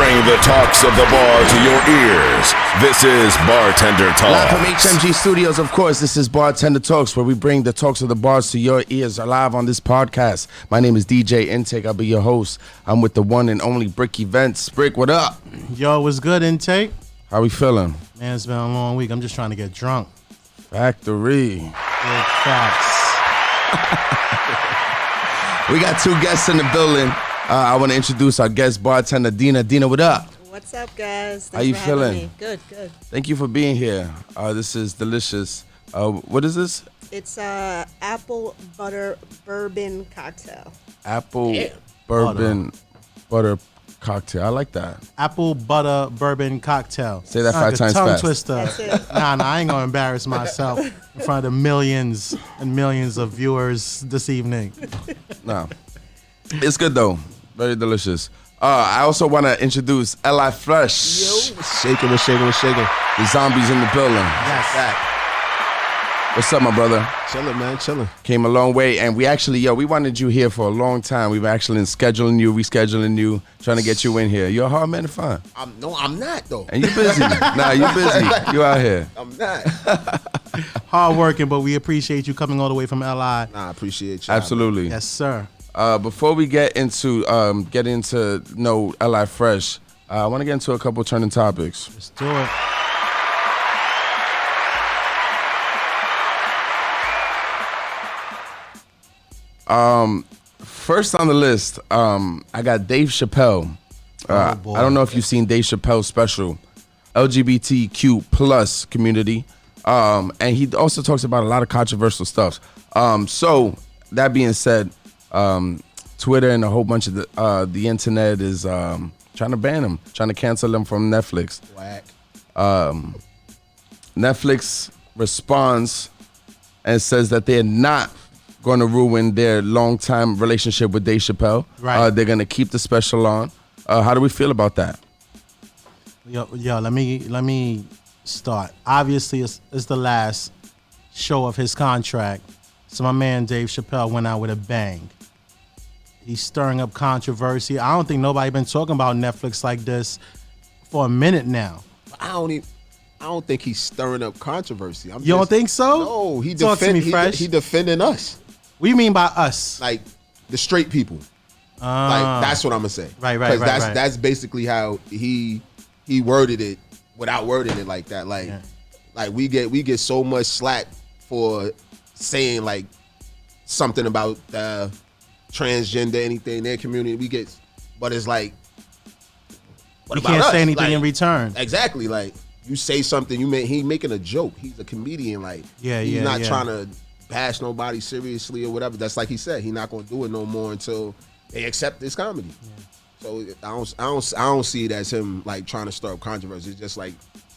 bring the talks of the bar to your ears. This is Bartender Live from Talks. HMG Studios, of course. This is Bartender Talks, where we bring the talks of the bars to your ears live on this podcast. My name is DJ Intake. I'll be your host. I'm with the one and only Brick Events. Brick, what up? Yo, what's good, Intake? How we feeling? Man, it's been a long week. I'm just trying to get drunk. Factory. Big facts. We got two guests in the building. I want to introduce our guest, bartender Dina. Dina, what up? What's up, guys? Thanks How you for having feeling? me. Good, good. Thank you for being here. This is delicious. What is this? It's apple butter bourbon cocktail. Apple bourbon butter cocktail. I like that. Apple butter bourbon cocktail. Say that 5 times tongue fast. twister. That's it. Nah, I ain't gonna embarrass myself in front of the millions and millions of viewers this evening. No. It's good though. Very delicious. I also want to introduce L.I. Fresh. Yo. Shaking. The zombies in the building. Yes. What's up, my brother? Chilling, man, chilling. Came a long way, and we actually, we wanted you here for a long time. We've actually been scheduling you, rescheduling you, trying to get you in here. You're a hard man to find. I'm not though. And you're busy. Nah, you're busy. You out here. I'm not. Hard working, but we appreciate you coming all the way from LI. Nah, I appreciate you. Absolutely. Yes, sir. Before we get into know L.I. Fresh, I want to get into a couple trending topics. Let's do it. First on the list, I got Dave Chappelle. Oh, boy. I don't know if you've seen Dave Chappelle's special, LGBTQ plus community, and he also talks about a lot of controversial stuff. So that being said, Twitter and a whole bunch of the internet is trying to ban him, trying to cancel him from Netflix. Whack. Netflix responds and says that they're not going to ruin their long-time relationship with Dave Chappelle. Right. They're going to keep the special on. How do we feel about that? Yo, let me start. Obviously, it's the last show of his contract, so my man Dave Chappelle went out with a bang. He's stirring up controversy. I don't think nobody been talking about Netflix like this for a minute now. I don't think he's stirring up controversy. You don't think so? No, he Talk to me, Fresh. he defending us, What do you mean by us? like the straight people. Like that's what I'm gonna say. Right. That's basically how he worded it without wording it like that. Like, Yeah. like we get so much slack for saying like something about transgender anything their community. But it's like, what You about can't us? say anything Like, in return. Exactly. Like you say something, he making a joke. He's a comedian. Like he's not trying to bash nobody seriously or whatever. That's like he said. He's not gonna do it no more until they accept this comedy. So I don't see it as him like trying to start up controversy. It's just like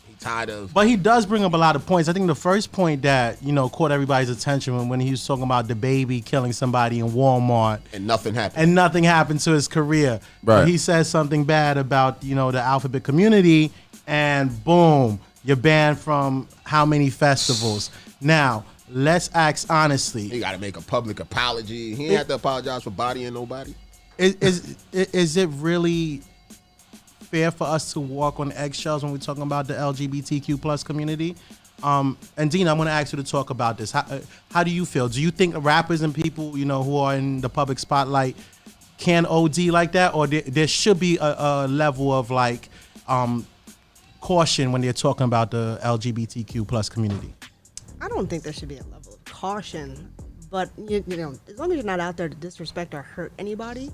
he tired of. But he does bring up a lot of points. I think the first point that caught everybody's attention when he was talking about the baby killing somebody in Walmart. And nothing happened. And nothing happened to his career. Right. But he says something bad about, the alphabet community, and boom, you're banned from how many festivals. Now, let's ask honestly. He got to make a public apology. He ain't have to apologize for bodying nobody. Is it really fair for us to walk on eggshells when we're talking about the LGBTQ plus community? And Dina, I'm going to ask you to talk about this. How do you feel? Do you think rappers and people who are in the public spotlight can OD like that, or there should be a level of like caution when they're talking about the LGBTQ plus community? I don't think there should be a level of caution, but as long as you're not out there to disrespect or hurt anybody,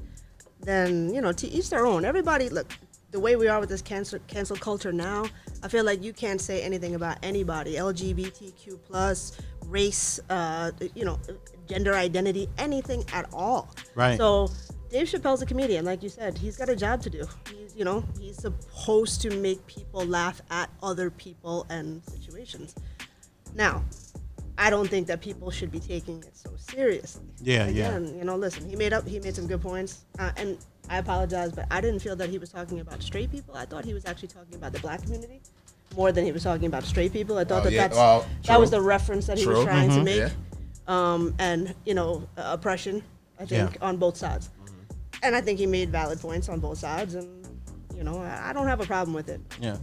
then to each their own. Everybody, look, the way we are with this cancel culture now, I feel like you can't say anything about anybody, LGBTQ plus, race, gender identity, anything at all. Right. So Dave Chappelle's a comedian, like you said. He's got a job to do. He's supposed to make people laugh at other people and situations. Now, I don't think that people should be taking it so seriously. Again, listen, he made some good points, and I apologize, but I didn't feel that he was talking about straight people. I thought he was actually talking about the black community more than he was talking about straight people. I thought that was the reference that he was trying to make, and oppression, I think, on both sides. And I think he made valid points on both sides, and You know, I don't have a problem with it. Yeah.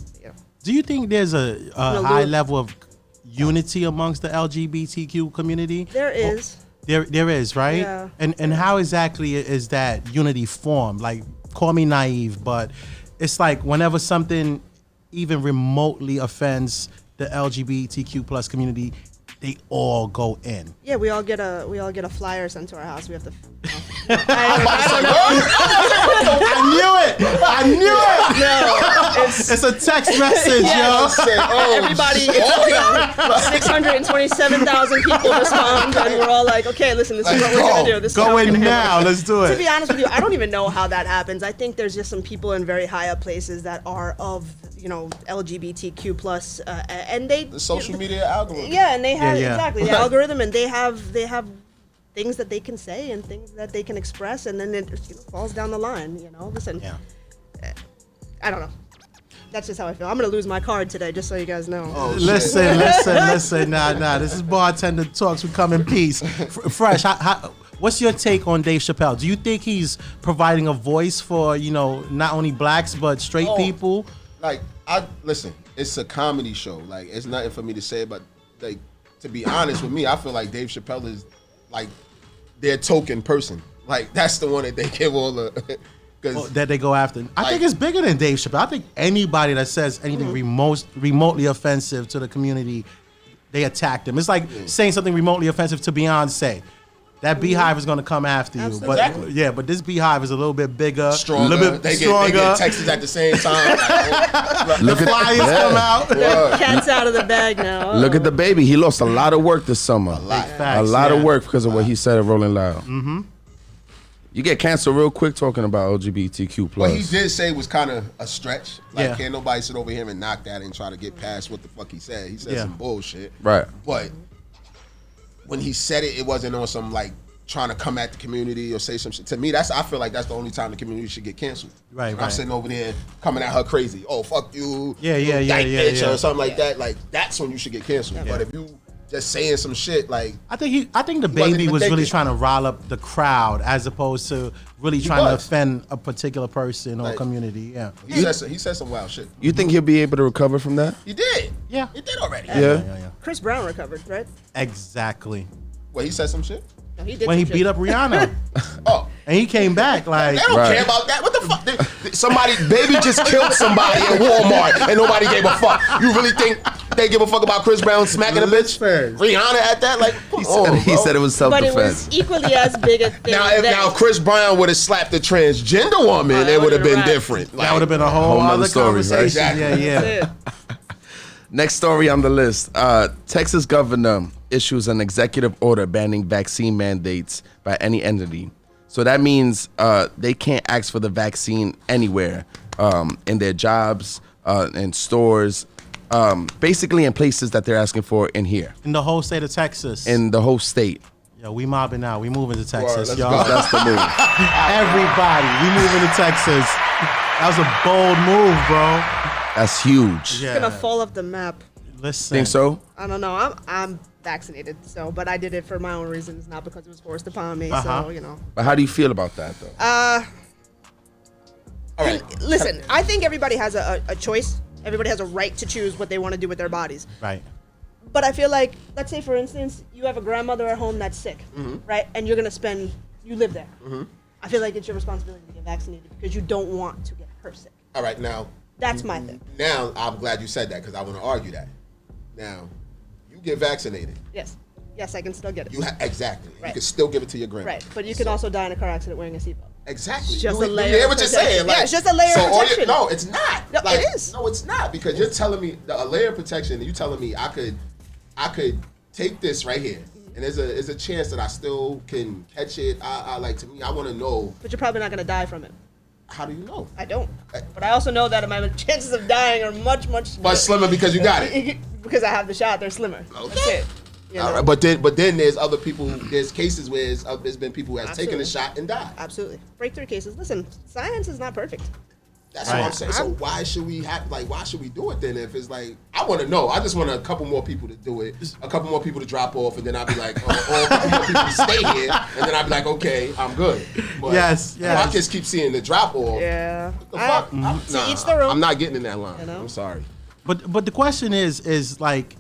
Do you think there's a high level of unity amongst the LGBTQ community? There is. There is, right? Yeah. And how exactly is that unity formed? Like, call me naive, but it's like whenever something even remotely offends the LGBTQ plus community, they all go in. Yeah, we all get a flyer sent to our house. We have to. I knew it. No, It's a text message, yo. everybody, it's 627,000 people respond, and we're all like, okay, listen, this is what we're gonna do. This is how Go we're in gonna now. Let's do To it. be honest with you, I don't even know how that happens. I think there's just some people in very high up places that are of, LGBTQ plus, and they The social media algorithm. Yeah, and they have Yeah. exactly the algorithm, and they have things that they can say and things that they can express, and then it falls down the line. Listen, I don't know. That's just how I feel. I'm gonna lose my card today, just so you guys know. Listen. Nah. This is Bartender Talks. We come in peace. Fresh. What's your take on Dave Chappelle? Do you think he's providing a voice for not only blacks but straight people? Like, listen, it's a comedy show. Like, it's nothing for me to say, but like, to be honest with me, I feel like Dave Chappelle is like their token person. Like, that's the one that they give all the that they go after. I think it's bigger than Dave Chappelle. I think anybody that says anything remotely offensive to the community, they attack them. It's like saying something remotely offensive to Beyonce. That beehive is going to come after you. Absolutely. But this beehive is a little bit bigger, stronger. A little bit they stronger. get texts at the same time. The flyers come out. Cat's out of the bag now. Look at the baby. He lost a lot of work this summer. A A lot of work because of what he said at Rolling Loud. Mm-hmm. You get canceled real quick talking about LGBTQ+. What he did say was kind of a stretch. Like, Yeah. can't nobody sit over here and knock that and try to get past what the fuck he said. He said some bullshit. Right. But when he said it, it wasn't on some, like, trying to come at the community or say some shit. To me, I feel like that's the only time the community should get canceled. Right, I'm right. sitting over there coming at her crazy. Oh, fuck you. Yeah, you yeah, dyke bitch, yeah. or something like that. Like, that's when you should get canceled. But if you just saying some shit, like, I think the wasn't baby even was really thinking. trying to rile up the crowd as opposed to really trying to was. offend a particular person or Like, community. Yeah. he said some wild shit. You think he'll be able to recover from that? He did. Yeah. He did already. Yeah. Chris Brown recovered, right? Exactly. Well, he said some shit. No, he did When he some beat shit. up Rihanna. Oh. And he came back like They don't Right. care about that. What the fuck? Somebody, baby just killed somebody at Walmart and nobody gave a fuck. You really think they give a fuck about Chris Brown smacking a bitch? Listen. Rihanna at that? Like, come He on, said it was But it was self-defense. equally as big a thing. Now, if Chris Brown would have slapped a transgender woman, that it would have would've been wrapped. different. that would have been a whole nother other story, right? conversation. Exactly. Yeah. Next story on the list. Texas governor issues an executive order banning vaccine mandates by any entity. So that means they can't ask for the vaccine anywhere, in their jobs, in stores, basically in places that they're asking for in here, In the whole state of Texas. in the whole state. Yo, we mobbing out. We moving to Texas, let's y'all. go. That's the move. Everybody, we moving to Texas. That was a bold move, bro. That's huge. Yeah. gonna fall off the map. Listen. Think so? I don't know. I'm vaccinated, but I did it for my own reasons, not because it was forced upon me. Uh-huh. So But how do you feel about that, though? All right. Listen, I think everybody has a choice. Everybody has a right to choose what they want to do with their bodies. Right. But I feel like, let's say, for instance, you have a grandmother at home that's sick, right? And you're going to you live there. I feel like it's your responsibility to get vaccinated because you don't want to get her sick. All right, now. That's my thing. Now, I'm glad you said that because I want to argue that. Now, you get vaccinated. Yes. Yes, I can still get it. Exactly. You Right. can still give it to your grandma. Right. But you can also die in a car accident wearing a seatbelt. Exactly. It's just you, a layer you hear of what you're protection. saying? Yeah, it's just a layer of protection. No, it's not. No, it is. No, it's not because you're telling me a layer of protection. And you telling me I could take this right here, and there's a chance that I still can catch it. I like to me. I want to know. But you're probably not going to die from it. How do you know? I don't. But I also know that my chances of dying are much Much slimmer because you got it. Because I have the shot, they're slimmer. Okay. That's it. You know? All right, but then there's other people. There's cases where there's been people who has taken Absolutely. the shot and died. Absolutely. Breakthrough cases. Listen, science is not perfect. That's what I'm saying. So why should we do it then? If it's like, I want to know. I just want a couple more people to do it, a couple more people to drop off, and then I'll be like, or a couple more people to stay here, and then I'll be like, okay, I'm good. But yes. I just keep seeing the drop off. Yeah. What the fuck? To each their own. I'm not getting in that line. You know? I'm sorry. But the question is like,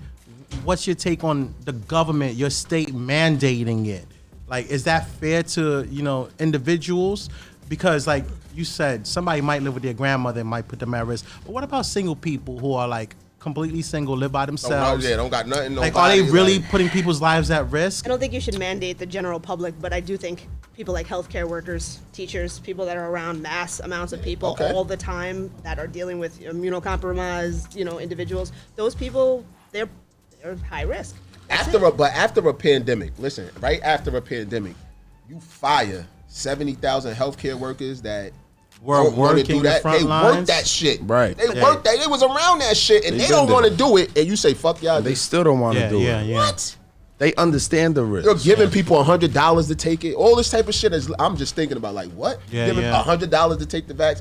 what's your take on the government, your state mandating it? Like, is that fair to, individuals? Because like you said, somebody might live with their grandmother and might put them at risk. But what about single people who are like completely single, live by themselves? Don't got nothing. Like, are they really putting people's lives at risk? I don't think you should mandate the general public, but I do think people like healthcare workers, teachers, people that are around mass amounts of people all the time that are dealing with immunocompromised, individuals. Those people, they're high risk. After a pandemic, listen, right after a pandemic, you fire 70,000 healthcare workers that were working the front lines. Worked that shit. Right. They worked that. They was around that shit, and they don't want to do it. And you say, "Fuck y'all." They still don't want to do it. Yeah. What? They understand the risk. You're giving people $100 to take it. All this type of shit is. I'm just thinking about like what? Giving $100 to take the vax.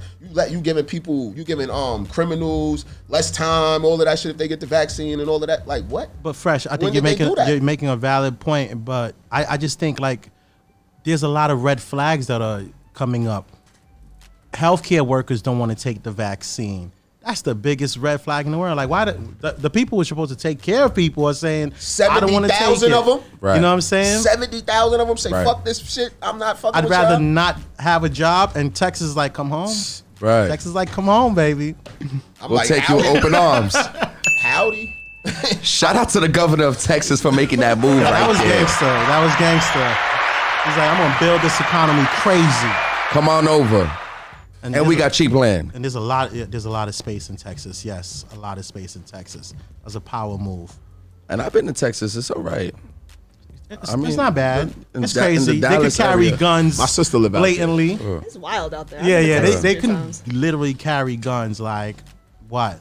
You giving criminals less time. All of that shit if they get the vaccine and all of that. Like what? But Fresh, I think you're making a valid point. But I just think like there's a lot of red flags that are coming up. Healthcare workers don't want to take the vaccine. That's the biggest red flag in the world. Like, why the people who are supposed to take care of people are saying 70,000 of them? Right. You know what I'm saying? 70,000 of them say, fuck this shit. I'm not fucking with y'all. I'd rather not have a job, and Texas is like, come home. Right. Texas is like, come home, baby. We'll take you with open arms. Howdy. Shout out to the governor of Texas for making that move That was gangster. He's like, I'm going to build this economy crazy. Come on over. And we got cheap land. And there's a lot of space in Texas. Yes, a lot of space in Texas. That's a power move. And I've been to Texas. It's all right. It's not bad. It's the crazy. They can carry guns. My sister live out blatantly. there. It's wild out there. Yeah. They can literally carry guns. Like what?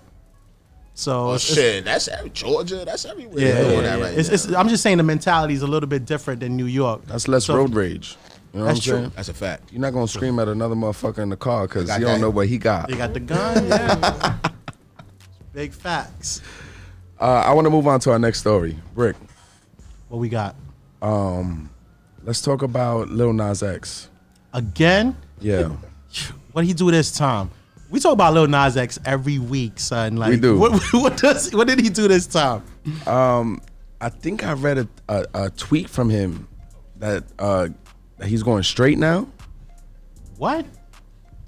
So shit. That's Georgia. That's everywhere. Yeah. I'm just saying the mentality is a little bit different than New York. That's less road rage. You know That's what I'm saying? true. That's a fact. You're not gonna scream at another motherfucker in the car because you don't know what he got. They got the gun. Yeah. Big facts. I want to move on to our next story. Rick, what we got? Let's talk about Lil Nas X. Again? Yeah. What did he do this time? We talk about Lil Nas X every week, son. Like, we do. What did he do this time? I think I read a tweet from him that he's going straight now. What?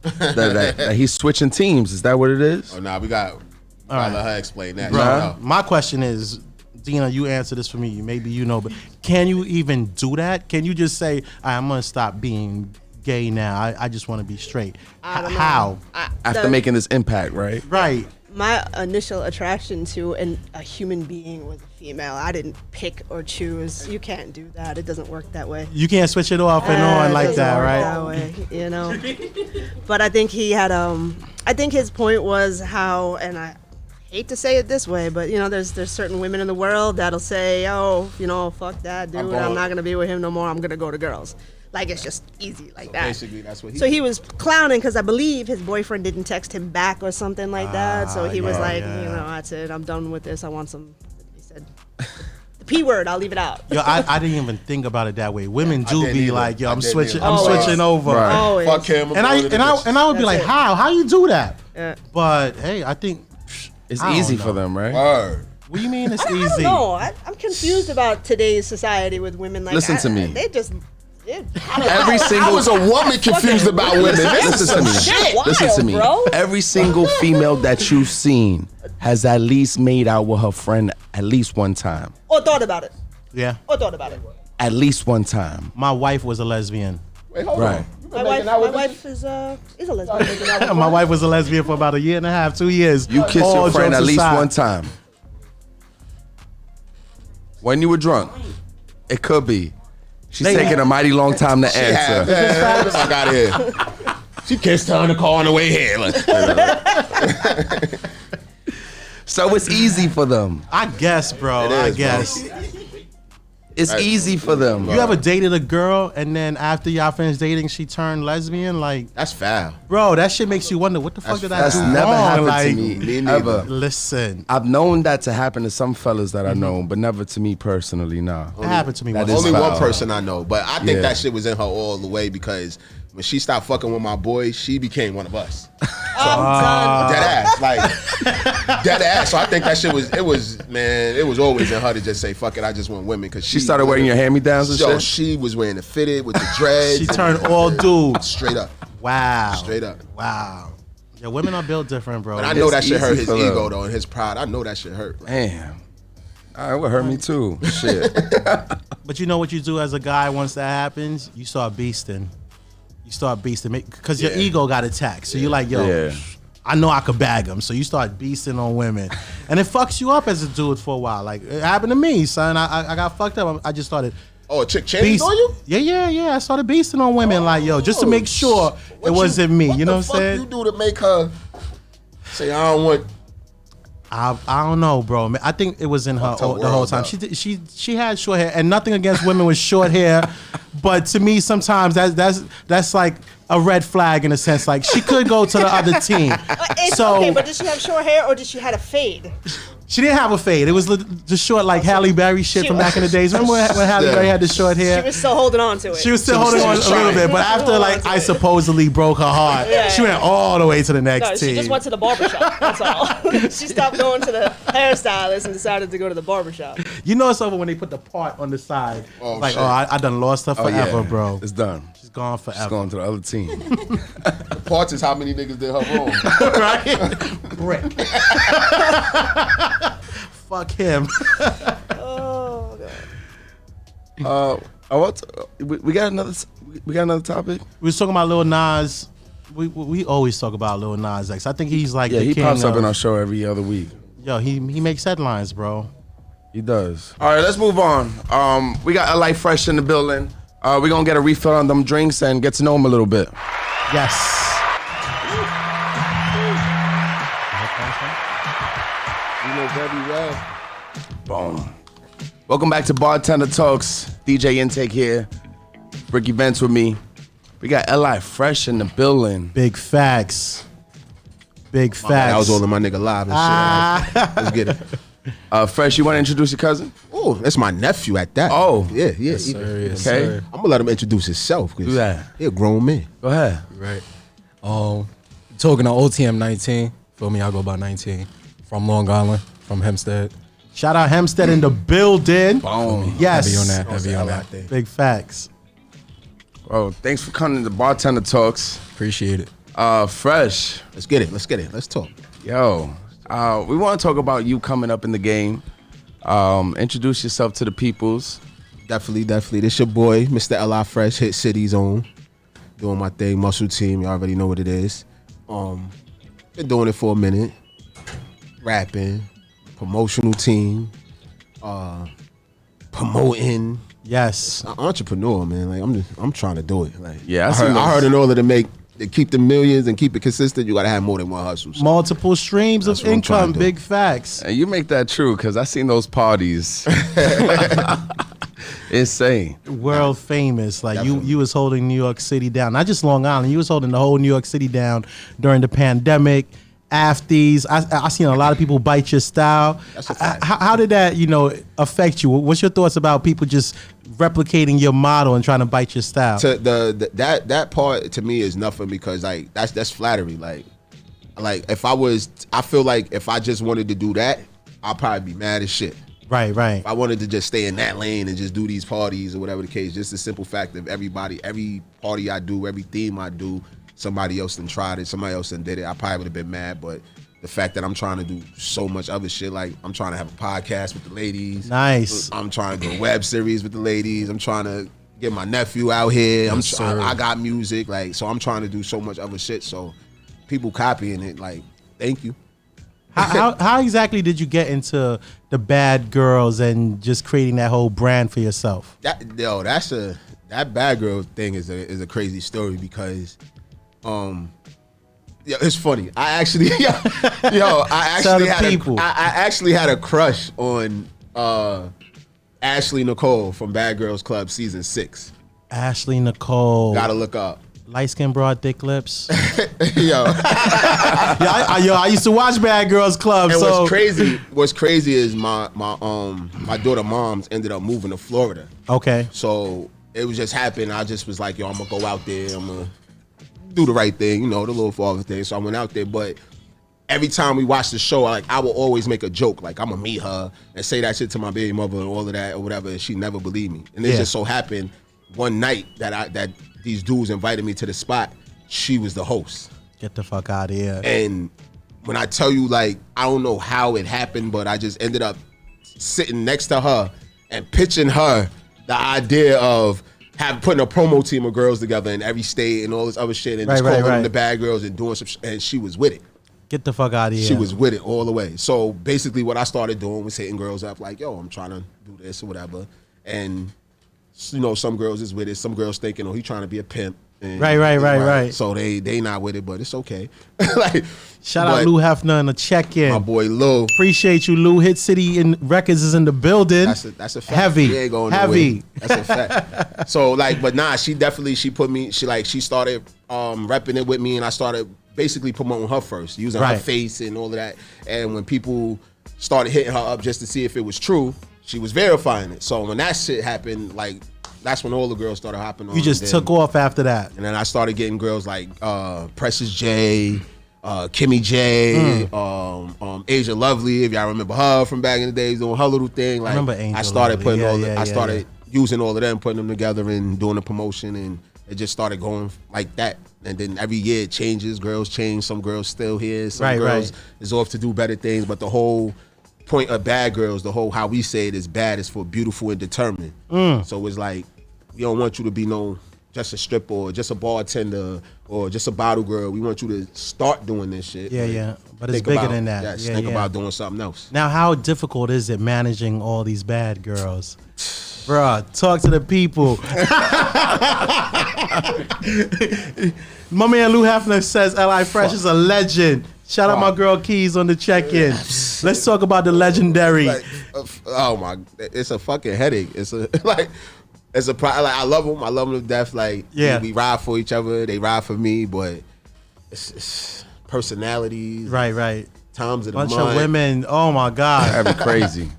that he's switching teams. Is that what it is? Oh, nah, we got let her explain that. Bro, my question is, Dina, you answer this for me. Maybe you know, but can you even do that? Can you just say, I'm going to stop being gay now. I just want to be straight. How? After making this impact, right? Right. My initial attraction to a human being was a female. I didn't pick or choose. You can't do that. It doesn't work that way. You can't switch it off and on like that, right? That way, But I think he had I think his point was how, and I hate to say it this way, but there's certain women in the world that'll say, oh, fuck that dude. I'm not gonna be with him no more. I'm gonna go to girls. Like, it's just easy like that. Basically, that's what he So he was clowning because I believe his boyfriend didn't text him back or something like that. So he was like, that's it. I'm done with this. I want some, he said, the P word, I'll leave it out. Yo, I didn't even think about it that way. Women do be like, yo, I'm switching Always. over. Right. Always. Fuck him. And I would be like, how you do that? Yeah. But hey, I think It's I easy don't for know. them, right? Word. What do you mean it's I easy? don't know. I'm confused about today's society with women. Like, Listen to me. They just. Every single I was a woman confused about women. Listen to me. Shit, Listen to me. bro. Every single female that you've seen has at least made out with her friend at least one time. Or thought about it. Yeah. Or thought about it. At least one time. My wife was a lesbian. Wait, hold Right. on. You been My making out with wife is a lesbian. My wife was a lesbian for about a year and a half, 2 years. You kissed All your friend jokes at least aside. one time. When you were drunk. It could be. She's taking a mighty long time to answer. Get the fuck out of here. She kissed her in the car on the way here. So it's easy for them. I guess, bro. It I is, guess. It's easy for them. You ever dated a girl and then after y'all finished dating, she turned lesbian? Like, that's foul, bro. That shit makes you wonder what the fuck did I do never wrong? happened Like, to me neither. ever. Listen, I've known that to happen to some fellas that I know, but never to me personally. Nah, it happened to me. That once. is Only foul. one person I know, but I think Yeah. that shit was in her all the way because when she stopped fucking with my boy, she became one of us. I'm done. Dead ass, like dead ass. So I think that shit was. It was always in her to just say fuck it. I just want women because She started wearing your hand-me-downs and Yo, shit? she was wearing the fitted with the dreads. She turned all dudes. straight up. Wow. Straight up. Wow. Yeah, women are built different, bro. But I know that shit hurt easy his for them. ego though and his pride. I know that shit hurt. Like, Damn. It would hurt me too. Shit. But you know what you do as a guy once that happens? You start beasting. You start beasting because your ego got attacked. So you're like, yo, Yeah. I know I could bag them. So you start beasting on women. And it fucks you up as a dude for a while. Like, it happened to me, son. I got fucked up. I just started oh, a chick changed on you? Yeah. I started beasting on women, like, yo, just to make sure it wasn't me. You know what I'm saying? What the fuck you do to make her say, I don't want... I don't know, bro. I think it was in her Fucked her the whole world time. up. She had short hair, and nothing against women with short hair, but to me sometimes that's like a red flag in a sense. Like she could go to the other team. It's So okay, but did she have short hair or did she had a fade? she didn't have a fade. It was the short like Halle Berry shit She from was- back in the days. Remember when Halle Berry had the short hair? She was still holding on to it. She was still holding on a little bit, but after like I supposedly broke her heart, Yeah. she went all the way to the next No, team. she just went to the barbershop. That's all. She stopped going to the hairstylist and decided to go to the barbershop. You know it's over when they put the part on the side. Oh, Like, shit. I done lost her forever, bro. It's done. She's gone forever. She's going to the other team. The parts is how many niggas did her wrong. Right? Brick. Fuck him. Oh god. We got another topic. We was talking about Lil Nas. We always talk about Lil Nas X. I think he's like Yeah, the he king pops up of- in our show every other week. Yo, he makes headlines, bro. He does. All right, let's move on. We got a Life Fresh in the building. We're gonna get a refill on them drinks and get to know him a little bit. Yes. You know very well. Boom. Welcome back to Bartender Talks. DJ Intake here. Ricky Vance with me. We got Li Fresh in the building. Big facts. Big facts. That was all of my nigga live and shit. Let's get it. Fresh, you want to introduce your cousin? Oh, that's my nephew at that. Oh. yeah. Okay. I'm gonna let him introduce himself. 'Cause Do that. He a grown man. Go ahead. Right. Talking on OTM 19. Feel me? I go by 19. From Long Island, from Hempstead. Shout out Hempstead in the building. Boom. Yes. Heavy on that. Heavy on that. Big facts. Bro, thanks for coming to Bartender Talks. Appreciate it. Fresh. Let's get it. Let's talk. Yo, we want to talk about you coming up in the game. Introduce yourself to the peoples. Definitely. This your boy, Mr. Li Fresh, Hit City's own. Doing my thing, Muscle Team. You already know what it is. Been doing it for a minute. Rapping, promotional team, promoting. Yes. An entrepreneur, man. Like I'm trying to do it. Like Yeah, I heard in order to keep the millions and keep it consistent, you gotta have more than one hustle. So Multiple streams That's of what I'm trying income. to do. Big facts. And you make that true because I seen those parties. Insane. World famous. Like Definitely. you was holding New York City down. Not just Long Island. You was holding the whole New York City down during the pandemic. Afties. I seen a lot of people bite your style. That's a fact. How did that, affect you? What's your thoughts about people just replicating your model and trying to bite your style? to that part to me is nothing because like that's flattery. Like I feel like if I just wanted to do that, I'll probably be mad as shit. Right. If I wanted to just stay in that lane and just do these parties or whatever the case, just the simple fact of every party I do, every theme I do, somebody else done tried it, somebody else done did it, I probably would have been mad. But the fact that I'm trying to do so much other shit, like I'm trying to have a podcast with the ladies. Nice. I'm trying to do a web series with the ladies. I'm trying to get my nephew out here. I got music, like, so I'm trying to do so much other shit. So people copying it, like, thank you. How exactly did you get into the bad girls and just creating that whole brand for yourself? That bad girl thing is a crazy story because, it's funny. I actually Tell the had people. I actually had a crush on Ashley Nicole from Bad Girls Club season 6. Ashley Nicole. Gotta look up. Light skin, broad, thick lips. Yo. I used to watch Bad Girls Club. And so what's crazy is my daughter moms ended up moving to Florida. Okay. So it was just happened. I just was like, yo, I'm gonna go out there. I'm gonna do the right thing, you know, the little father thing. So I went out there, but every time we watched the show, I will always make a joke, like I'm gonna meet her and say that shit to my baby mother and all of that or whatever, and she never believed me. And it just so happened one night that these dudes invited me to the spot. She was the host. Get the fuck out of here. And when I tell you, like, I don't know how it happened, but I just ended up sitting next to her and pitching her the idea of putting a promo team of girls together in every state and all this other shit and just calling them the bad girls and doing some shit. And she was with it. Get the fuck out of here. She was with it all the way. So basically what I started doing was hitting girls up like, yo, I'm trying to do this or whatever. And, you know, some girls is with it. Some girls thinking, oh, he trying to be a pimp. And, right. So they not with it, but it's okay. Shout out Lou Hefner in the check-in. My boy Lou. Appreciate you, Lou. Hit City Records is in the building. That's a fact. Heavy. He ain't going heavy. That's a fact. So but nah, she put me. She started repping it with me, and I started basically promoting her first, using her face and all of that. And when people started hitting her up just to see if it was true, she was verifying it. So when that shit happened, that's when all the girls started hopping on. You just took off after that. And then I started getting girls like Precious J, Kimmy J, Asia Lovely, if y'all remember her from back in the days, doing her little thing. Like, I remember Angel I started Lovely. putting I started using all of them, putting them together and doing the promotion, and it just started going like that. And then every year it changes, girls change, some girls still here, some girls is off to do better things, but the whole point of Bad Girls, the whole how we say it is bad is for beautiful and determined. So it's like, we don't want you to be just a stripper or just a bartender or just a bottle girl. We want you to start doing this shit. Yeah. But it's bigger than that. Yes, think about doing something else. Now, how difficult is it managing all these bad girls? Bruh, talk to the people. My man Lou Hefner says L.I. Fresh is a legend. Shout out my girl Keys on the check-in. Let's talk about the legendary. Oh my, it's a fucking headache. I love them. I love them to death. We ride for each other. They ride for me. But it's personalities. Right. Times of the bunch month. of women. Oh my God. That'd be crazy.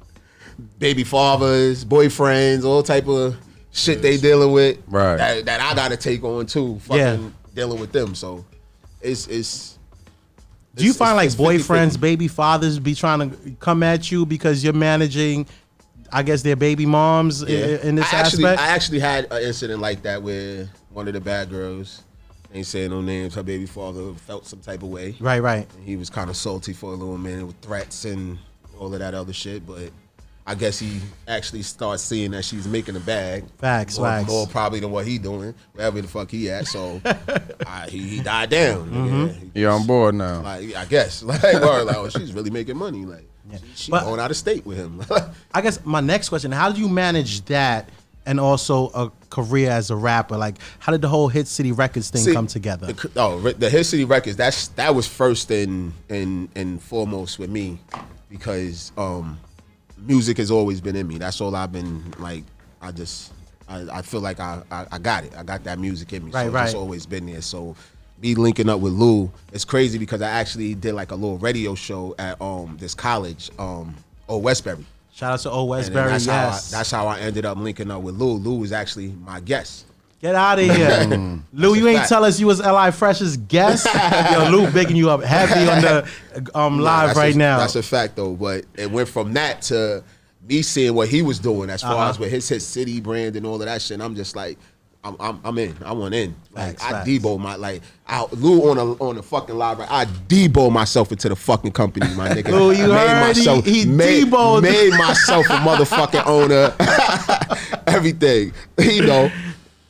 Baby fathers, boyfriends, all type of shit they dealing with. Right. That I gotta take on too. Fucking dealing with them. So it's. Do you find like boyfriends, 50-50. baby fathers be trying to come at you because you're managing, I guess, their baby moms in this aspect? I actually had an incident like that where one of the bad girls, ain't saying no names, her baby father felt some type of way. Right. And he was kind of salty for a little minute with threats and all of that other shit, but I guess he actually starts seeing that she's making a bag. Facts. More probably than what he doing, wherever the fuck he at. So he died down. Mm-hmm. You're on board now. I guess. She's really making money. She's going out of state with him. I guess my next question, how do you manage that and also a career as a rapper? Like, how did the whole Hit City Records thing come together? The Hit City Records, that was first and foremost with me because music has always been in me. That's all I've been like. I feel like I got it. I got that music in me. So it's always been there. So me linking up with Lou, it's crazy because I actually did like a little radio show at this college, Old Westbury. Shout out to Old Westbury. That's how I ended up linking up with Lou. Lou was actually my guest. Get out of here. Lou, you ain't tell us you was L.I. Fresh's guest? Yo, Lou bigging you up heavy on the live right now. That's a fact, though. But it went from that to me seeing what he was doing as far as with his Hit City brand and all of that shit. And I'm just like, I'm in. I want in. Like, I debo Lou on the fucking live. I debo myself into the fucking company, my nigga. Lou, you heard he deboed. Made myself a motherfucking owner. Everything, you know.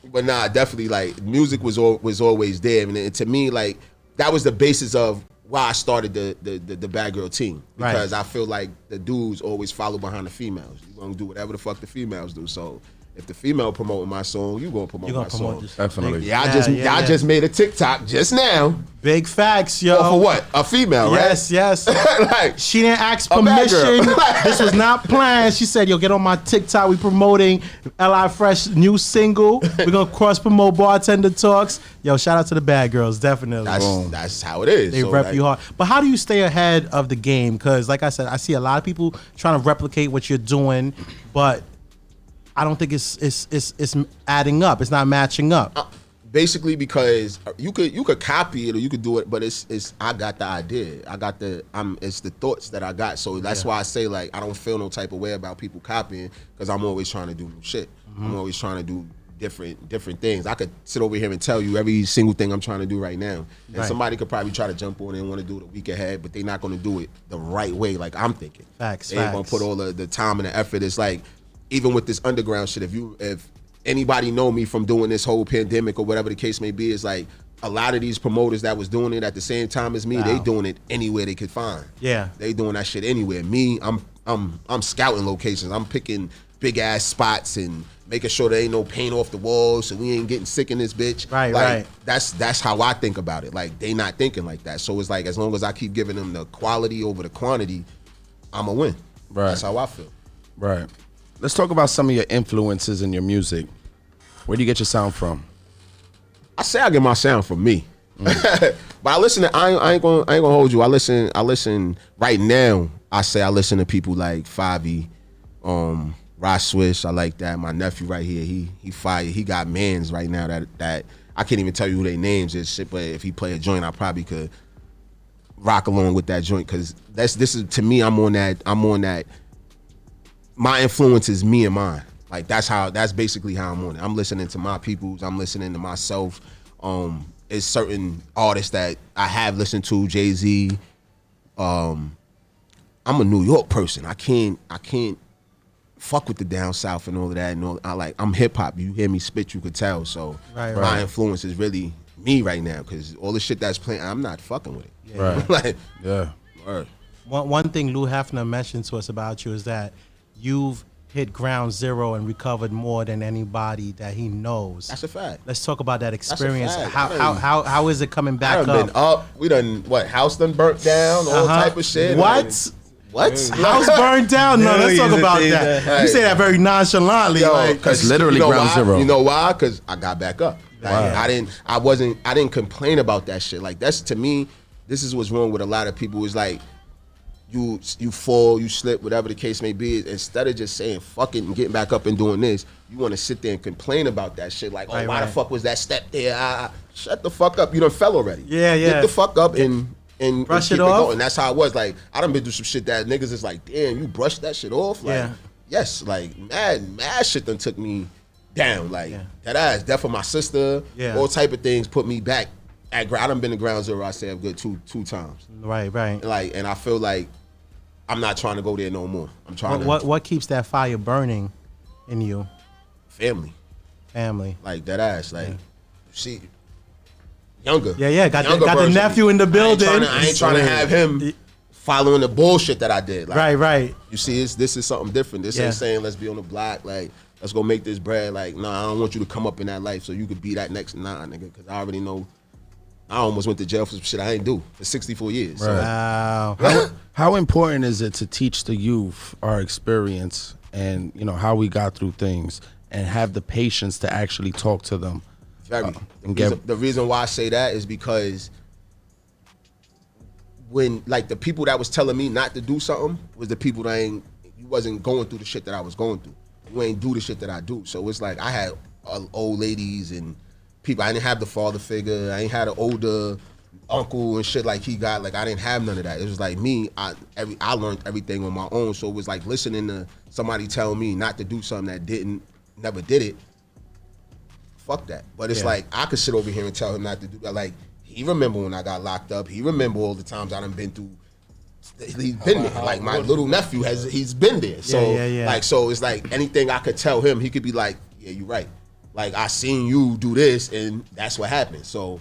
But nah, definitely, like, music was always there, and to me, like, that was the basis of why I started the Bad Girl team, because I feel like the dudes always follow behind the females. You gonna do whatever the fuck the females do. So if the female promoting my song, you gonna promote my song. Definitely. Y'all just made a TikTok just now. Big facts, yo. For what? A female, right? Yes. Like, she didn't ask permission. This was not planned. She said, yo, get on my TikTok. We promoting L.I. Fresh new single. We're going to cross-promote Bartender Talks. Yo, shout out to the bad girls, definitely. That's how it is. They rep you hard. But how do you stay ahead of the game? Because, like I said, I see a lot of people trying to replicate what you're doing, but I don't think it's adding up. It's not matching up. Basically, because you could copy it or you could do it, but it's I got the idea. It's the thoughts that I got. So that's why I say, like, I don't feel no type of way about people copying, because I'm always trying to do new shit. I'm always trying to do different things. I could sit over here and tell you every single thing I'm trying to do right now, and somebody could probably try to jump on it and want to do it a week ahead, but they're not going to do it the right way like I'm thinking. Facts. They ain't going to put all the time and the effort. It's like, even with this underground shit, if anybody know me from doing this whole pandemic or whatever the case may be, it's like a lot of these promoters that was doing it at the same time as me, they doing it anywhere they could find. Yeah. They doing that shit anywhere. Me, I'm scouting locations. I'm picking big ass spots and making sure there ain't no paint off the walls so we ain't getting sick in this bitch. Right. That's how I think about it. Like, they not thinking like that. So it's like, as long as I keep giving them the quality over the quantity, I'ma win. Right. That's how I feel. Right. Let's talk about some of your influences in your music. Where do you get your sound from? I say I get my sound from me, but I listen to. I ain't gonna hold you. I listen right now. I say I listen to people like Favi, Rod Swish. I like that. My nephew right here, he fire. He got mans right now that I can't even tell you who their names is. Shit, but if he play a joint, I probably could rock along with that joint, because this is to me. I'm on that. My influence is me and mine. Like, that's basically how I'm on it. I'm listening to my peoples. I'm listening to myself. It's certain artists that I have listened to, Jay-Z. I'm a New York person. I can't fuck with the down south and all of that. And I'm hip hop. You hear me spit, you could tell. So my influence is really me right now, because all the shit that's playing, I'm not fucking with it. Yeah. Like, Yeah. word. One thing Lou Hefner mentioned to us about you is that you've hit ground zero and recovered more than anybody that he knows. That's a fact. Let's talk about that experience. That's a fact. How is it coming back I done been up. We done, house done burnt down, all type of shit. What? What? House burned down? No, let's talk about that. Hey. You say that very nonchalantly. It's literally ground zero. You know why? Because I got back up. Like, I didn't complain about that shit. Like, that's, to me, this is what's wrong with a lot of people. Is like, you fall, you slip, whatever the case may be. Instead of just saying fuck it and getting back up and doing this, you want to sit there and complain about that shit. Like, why the fuck was that step there? Shut the fuck up. You done fell already. Yeah. Get the fuck up and brush keep it off. going. That's how it was. Like, I done been through some shit that niggas is like, damn, you brushed that shit off. Like, yes, like mad shit done took me down. Like, that ass, death of my sister, all type of things put me back at ground. I done been to ground zero, I say, a good two times. Right. Like, and I feel like I'm not trying to go there no more. I'm trying What keeps that fire burning in you? Family. Like, that ass. Like, see, younger. Yeah. Got the nephew in the building. I ain't trying to have him following the bullshit that I did. Like, Right. You see, this is something different. This ain't saying let's be on the block. Like, let's go make this bread. Like, I don't want you to come up in that life so you could be that next nigga. Because I already know. I almost went to jail for some shit I ain't do for 64 years. So. Wow. How important is it to teach the youth our experience and, how we got through things, and have the patience to actually talk to them? Very. The reason why I say that is because when, like, the people that was telling me not to do something was the people that you wasn't going through the shit that I was going through. You ain't do the shit that I do. So it's like I had old ladies and people. I didn't have the father figure. I ain't had an older uncle and shit like he got. Like, I didn't have none of that. It was like me. I learned everything on my own. So it was like listening to somebody tell me not to do something that never did it. Fuck that. But it's like I could sit over here and tell him not to do that. Like, he remember when I got locked up. He remember all the times I done been through. He's been there. Like, my little nephew he's been there. So like, so it's like anything I could tell him, he could be like, yeah, you're right. Like, I seen you do this, and that's what happened. So,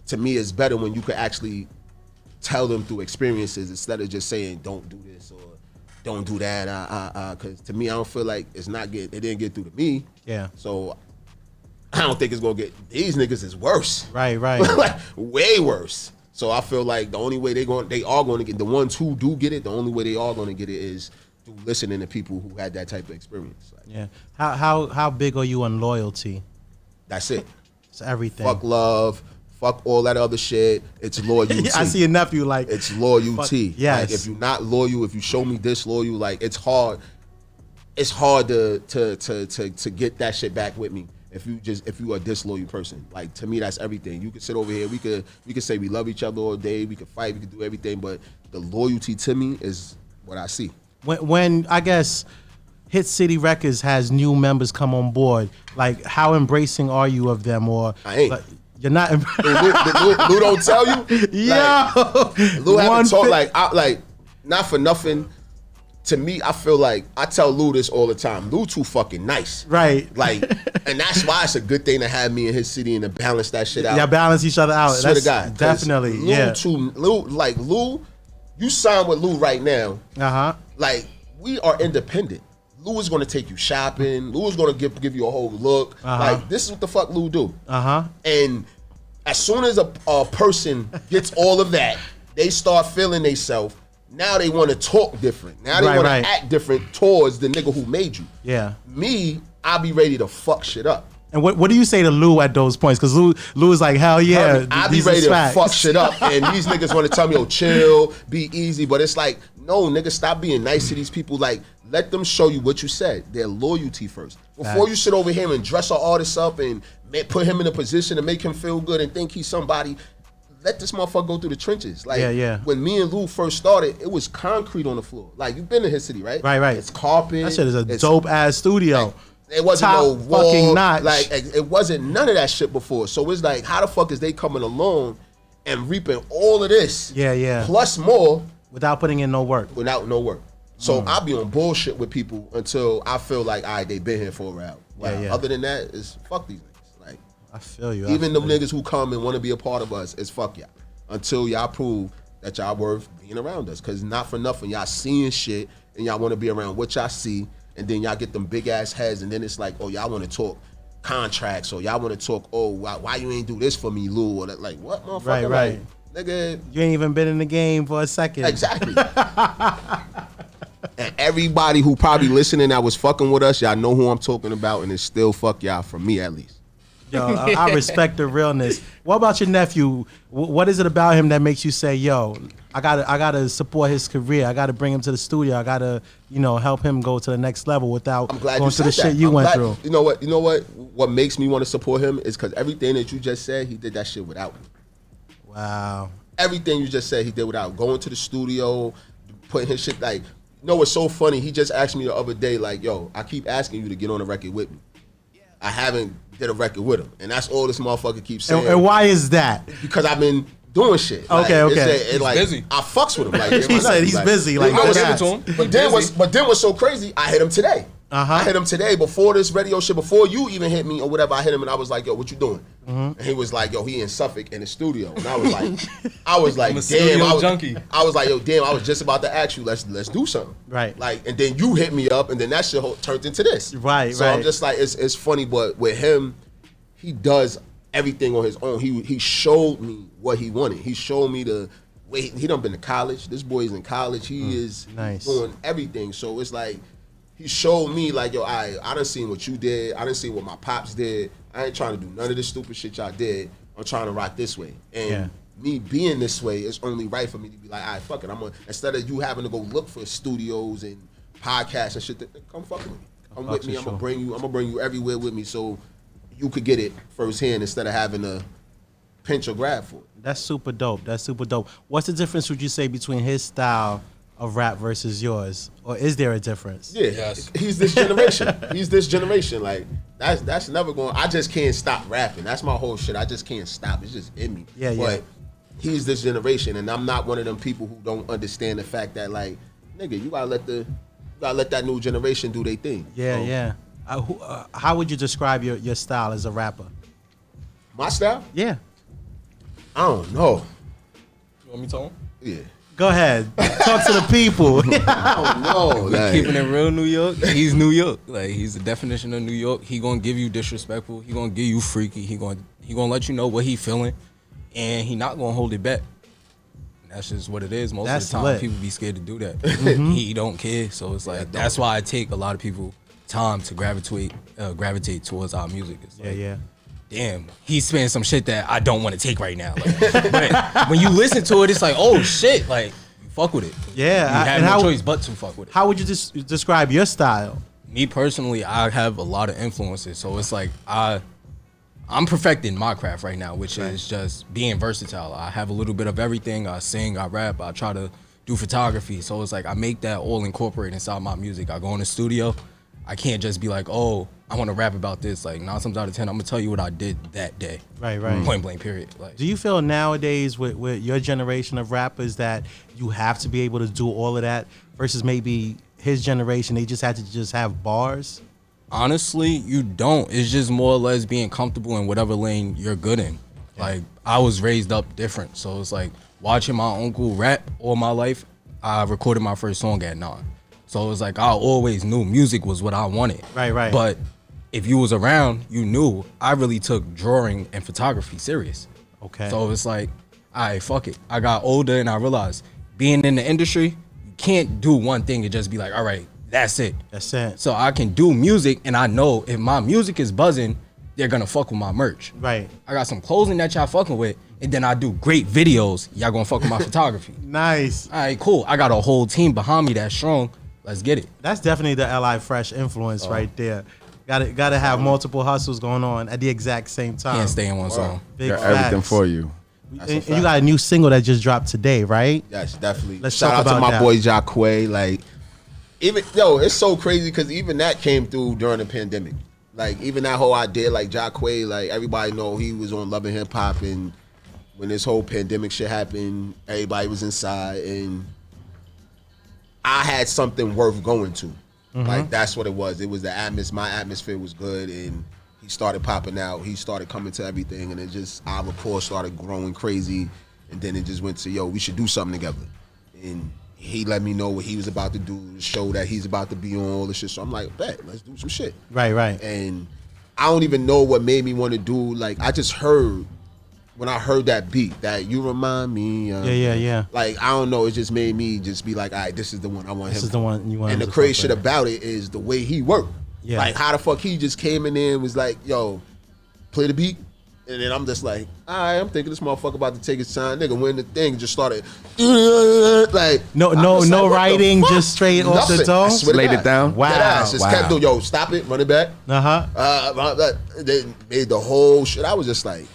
to me, it's better when you could actually tell them through experiences instead of just saying, don't do this or don't do that. Because to me, I don't feel like it didn't get through to me. Yeah. So I don't think it's gonna get. These niggas is worse. Right. Like way worse. So I feel like the only way they are going to get, the ones who do get it, the only way they are going to get it is through listening to people who had that type of experience. Like, Yeah. How big are you on loyalty? that's it. It's everything. Fuck love. Fuck all that other shit. It's loyalty. I see a nephew like it's loyalty. Yes. Like if you're not loyal, if you show me disloyal, like it's hard. It's hard to get that shit back with me. If you are a disloyal person, like to me, that's everything. You could sit over here, we could say we love each other all day, we could fight, we could do everything, but the loyalty to me is what I see. When I guess Hit City Records has new members come on board, like how embracing are you of them? Or I ain't. Like, you're not. Lou don't tell you. Yeah. Lou haven't talked not for nothing. To me, I feel like I tell Lou this all the time. Lou too fucking nice. Right. Like, and that's why it's a good thing to have me in his city and to balance that shit out. Yeah, balance each other out. Swear to God. Definitely. Lou, you sign with Lou right now. Like, we are independent. Lou is gonna take you shopping. Lou is gonna give you a whole look. Like, this is what the fuck Lou do. And as soon as a person gets all of that, they start feeling themselves. Now they want to talk different. Now they want to act different towards the nigga who made you. Yeah. Me, I'll be ready to fuck shit up. And what do you say to Lou at those points? Because Lou is like, hell yeah. I'll be ready to fuck shit up. And these niggas want to tell me, oh, chill, be easy. But it's like, no, nigga, stop being nice to these people. Like, let them show you what you said. Their loyalty first. Before you sit over here and dress an artist up and put him in a position to make him feel good and think he's somebody, let this motherfucker go through the trenches. Like, when me and Lou first started, it was concrete on the floor. Like, you've been to his city, right? Right. It's carpet. That shit is a dope-ass studio. Like, it wasn't Top no wall. fucking notch. Like, it wasn't none of that shit before. So it's like, how the fuck is they coming along and reaping all of this? Yeah. Plus more. Without putting in no work. Without no work. So I'll be on bullshit with people until I feel like, all right, they been here for a while. Yeah. Other than that, it's fuck these niggas. Like, I feel you. Even them niggas who come and want to be a part of us, it's fuck y'all. Until y'all prove that y'all worth being around us. Because not for nothing, y'all seeing shit and y'all want to be around what y'all see, and then y'all get them big ass heads, and then it's like, oh, y'all want to talk contracts, or y'all want to talk, oh, why you ain't do this for me, Lou? Or that, like, what, motherfucker? Right. Like, nigga, you ain't even been in the game for a second. Exactly. And everybody who probably listening that was fucking with us, y'all know who I'm talking about, and it's still fuck y'all, from me at least. Yo, I respect the realness. What about your nephew? What is it about him that makes you say, yo, I gotta support his career. I gotta bring him to the studio. I gotta, help him go to the next level without going through the shit you went through. You know what? What makes me want to support him is because everything that you just said, he did that shit without me. Wow. Everything you just said, he did without going to the studio, putting his shit like. You know what's so funny? He just asked me the other day, like, yo, I keep asking you to get on a record with me. I haven't did a record with him, and that's all this motherfucker keeps saying. And why is that? Because I've been doing shit. Okay. He's busy. I fucks with him. Like, he said he's busy. Like, I was give it to him. But then what's so crazy? I hit him today. I hit him today before this radio shit, before you even hit me or whatever. I hit him and I was like, yo, what you doing? And he was like, yo, he in Suffolk in the studio. And I was like, damn, junkie. I was like, yo, damn, I was just about to ask you, let's do something. Right. Like, and then you hit me up, and then that shit turned into this. Right. So I'm just like, it's funny, but with him, he does everything on his own. He showed me what he wanted. He showed me he done been to college. This boy is in college. He is doing everything. So it's like, he showed me like, yo, I done seen what you did. I done seen what my pops did. I ain't trying to do none of this stupid shit y'all did. I'm trying to rock this way. And me being this way, it's only right for me to be like, all right, fuck it. Instead of you having to go look for studios and podcasts and shit, come fuck with me. Come with me. I'm gonna bring you everywhere with me so you could get it firsthand instead of having to pinch or grab for it. That's super dope. What's the difference, would you say, between his style of rap versus yours? Or is there a difference? Yeah, yes. He's this generation. Like, that's never going. I just can't stop rapping. That's my whole shit. I just can't stop. It's just in me. Yeah. But he's this generation, and I'm not one of them people who don't understand the fact that, like, nigga, you gotta let that new generation do their thing. Yeah. How would you describe your style as a rapper? My style? Yeah. I don't know. You want me to tell him? Yeah. Go ahead. Talk to the people. No, Keeping it real, New York. He's New York. Like, he's the definition of New York. He gonna give you disrespectful. He gonna give you freaky. He gonna let you know what he feeling, and he not gonna hold it back. That's just what it is. Most of the time, people be scared to do that. He don't care. So it's like that's why I take a lot of people time to gravitate towards our music. It's like, damn, he's spitting some shit that I don't want to take right now. Like, but when you listen to it, it's like, oh shit, like you fuck with it. Yeah, you have no choice but to fuck with it. How would you describe your style? Me personally, I have a lot of influences, so it's like I'm perfecting my craft right now, which is just being versatile. I have a little bit of everything. I sing, I rap, I try to do photography. So it's like I make that all incorporate inside my music. I go in the studio. I can't just be like, oh, I want to rap about this. Like 9 times out of 10, I'm gonna tell you what I did that day. Right. Point blank, period. Like, do you feel nowadays with your generation of rappers that you have to be able to do all of that versus maybe his generation, they just had to just have bars? Honestly, you don't. It's just more or less being comfortable in whatever lane you're good in. Like, I was raised up different. So it's like watching my uncle rap all my life. I recorded my first song at 9. So it was like I always knew music was what I wanted. Right. But if you was around, you knew I really took drawing and photography serious. Okay. So it's like, all right, fuck it. I got older and I realized being in the industry, you can't do one thing and just be like, all right, that's it. That's it. So I can do music and I know if my music is buzzing, they're gonna fuck with my merch. Right. I got some clothing that y'all fucking with, and then I do great videos, y'all gonna fuck with my photography. Nice. All right, cool. I got a whole team behind me that's strong. Let's get it. That's definitely the LI Fresh influence right there. Got to have multiple hustles going on at the exact same time. Can't stay in one song. Big Got everything facts. for you. And you got a new single that just dropped today, right? Yes, definitely. Let's Shout talk out to about my that. boy Jaquae. Like, it's so crazy because even that came through during the pandemic. Like, even that whole idea, like Jaquae, like everybody know he was on Love and Hip Hop, and when this whole pandemic shit happened, everybody was inside, and I had something worth going to. Like, that's what it was. It was the atmosphere. My atmosphere was good, and he started popping out. He started coming to everything, and it just, our rapport started growing crazy, and then it just went to, yo, we should do something together. And he let me know what he was about to do, the show that he's about to be on, all this shit. So I'm like, bet, let's do some shit. Right. And I don't even know what made me want to do, like, I just heard, when I heard that beat, that you remind me. Yeah. Like, I don't know, it just made me just be like, all right, this is the one I want him. This is the one you want. And the crazy shit about it is the way he worked. Yeah. Like, how the fuck he just came in there and was like, yo, play the beat. And then I'm just like, all right, I'm thinking this motherfucker about to take his time. Nigga, when the thing just started, like, no writing, just straight off the dome. Laid it down. Wow. Just kept doing, yo, stop it, run it back. They made the whole shit. I was just like,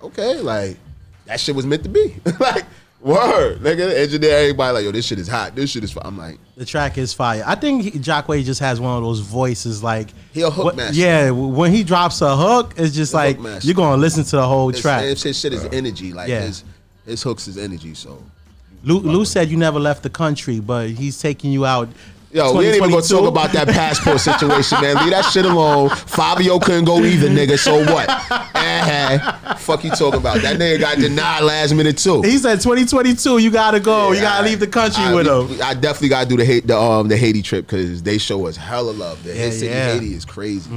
okay, like, that shit was meant to be. Like, word, nigga, engineer, everybody like, yo, this shit is hot. This shit is fire. I'm like, the track is fire. I think Jaquae just has one of those voices like he a hook master. Yeah, when he drops a hook, it's just The like hook master. you're gonna listen to the whole track. His shit is energy. Like, Yeah. his hooks is energy. So, Lou said you never left the country, but he's taking you out. yo, we ain't even gonna 2022. talk about that passport situation, man. Leave that shit alone. Fabio couldn't go either, nigga. So what? Fuck you talking about? That nigga got denied last minute too. He said 2022, you gotta go. You gotta leave the country with him. I definitely gotta do the Haiti trip because they show us hella love. His city, Haiti, is crazy.